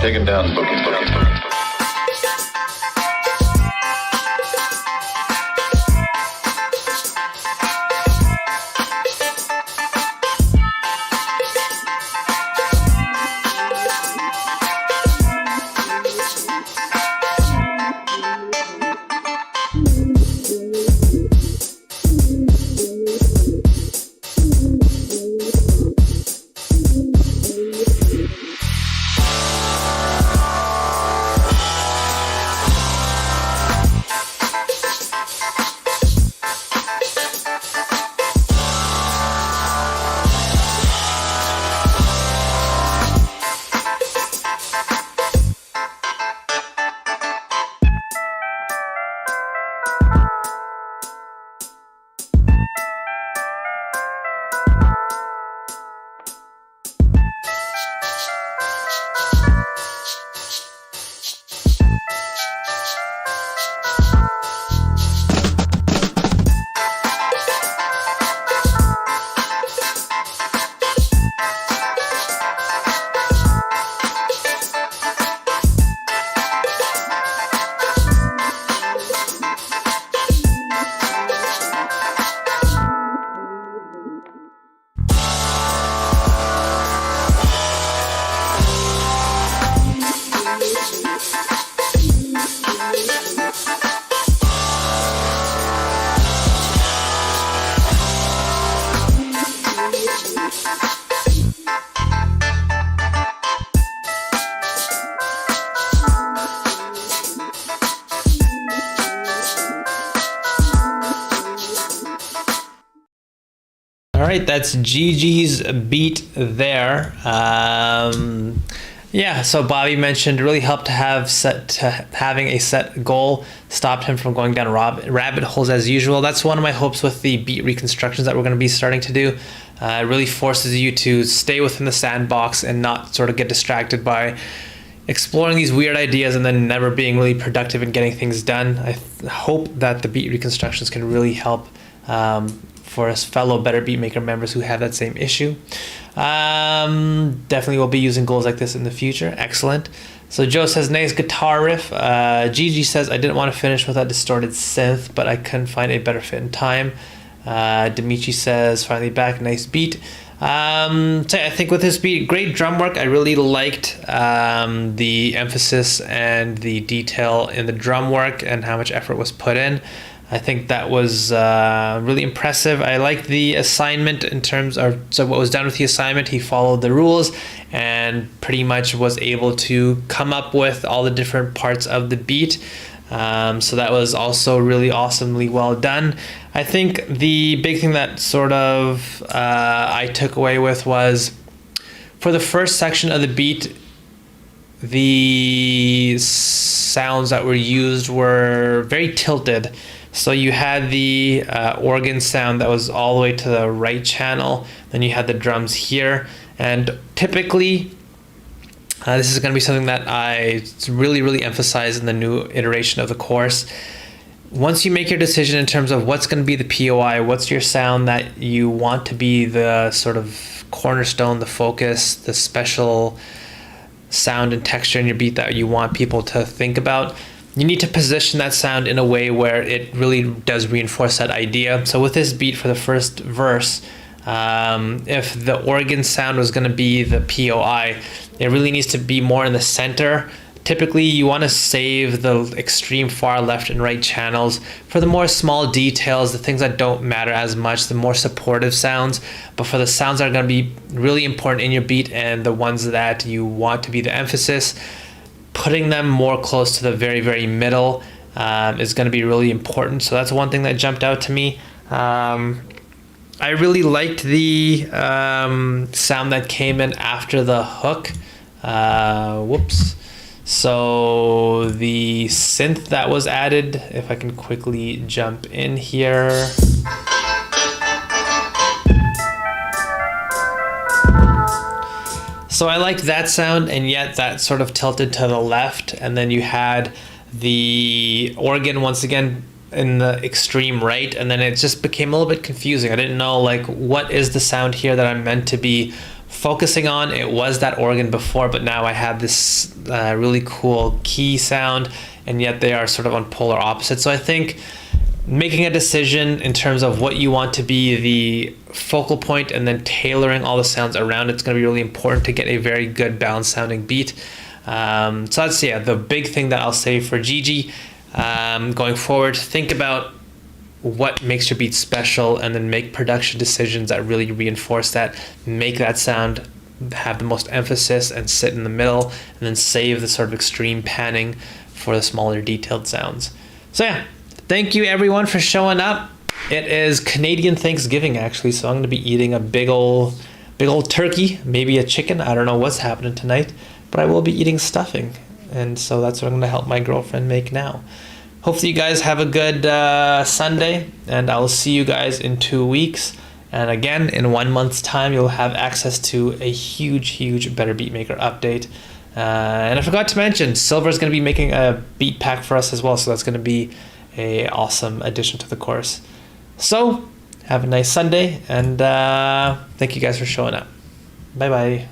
Taking down boogie. right, that's Gigi's beat there. Yeah, so Bobby mentioned really helped to having a set goal stopped him from going down rabbit holes as usual. That's one of my hopes with the beat reconstructions that we're going to be starting to do. It really forces you to stay within the sandbox and not sort of get distracted by exploring these weird ideas and then never being really productive in getting things done. I hope that the beat reconstructions can really help for us fellow Better Beatmaker members who have that same issue. Definitely will be using goals like this in the future. Excellent. So Joe says, nice guitar riff. Gigi says, I didn't want to finish with that distorted synth, but I couldn't find a better fit in time. Dimitri says, finally back, nice beat. So I think with this beat, great drum work. I really liked the emphasis and the detail in the drum work and how much effort was put in. I think that was really impressive. I liked the assignment in terms of, so what was done with the assignment, he followed the rules and pretty much was able to come up with all the different parts of the beat. So that was also really awesomely well done. I think the big thing that sort of I took away with was for the first section of the beat, the sounds that were used were very tilted. So you had the organ sound that was all the way to the right channel. Then you had the drums here. And typically, this is going to be something that I really emphasize in the new iteration of the course. Once you make your decision in terms of what's going to be the POI, what's your sound that you want to be the sort of cornerstone, the focus, the special sound and texture in your beat that you want people to think about, you need to position that sound in a way where it really does reinforce that idea. So with this beat for the first verse, if the organ sound was going to be the POI, it really needs to be more in the center. Typically, you want to save the extreme far left and right channels for the more small details, the things that don't matter as much, the more supportive sounds. But for the sounds that are going to be really important in your beat and the ones that you want to be the emphasis, putting them more close to the very middle is going to be really important. So that's one thing that jumped out to me. I really liked the sound that came in after the hook. Whoops. So the synth that was added, if I can quickly jump in here. So I liked that sound, and yet that sort of tilted to the left, and then you had the organ once again in the extreme right, and then it just became a little bit confusing. I didn't know, like, what is the sound here that I'm meant to be focusing on. It was that organ before, but now I have this really cool key sound, and yet they are sort of on polar opposites. So I think making a decision in terms of what you want to be the focal point and then tailoring all the sounds around it's going to be really important to get a very good balanced sounding beat. So that's the big thing that I'll say for Gigi going forward. Think about what makes your beat special and then make production decisions that really reinforce that, make that sound have the most emphasis and sit in the middle, and then save the sort of extreme panning for the smaller detailed sounds. So yeah, thank you everyone for showing up. It is Canadian Thanksgiving actually, so I'm going to be eating a big old turkey, maybe a chicken. I don't know what's happening tonight, but I will be eating stuffing, and so that's what I'm going to help my girlfriend make now. Hopefully you guys have a good Sunday, and I will see you guys in 2 weeks. And again, in 1 month's time, you'll have access to a huge Better Beatmaker update. And I forgot to mention, Silver is going to be making a beat pack for us as well, so that's going to be an awesome addition to the course. So, have a nice Sunday, and thank you guys for showing up. Bye-bye.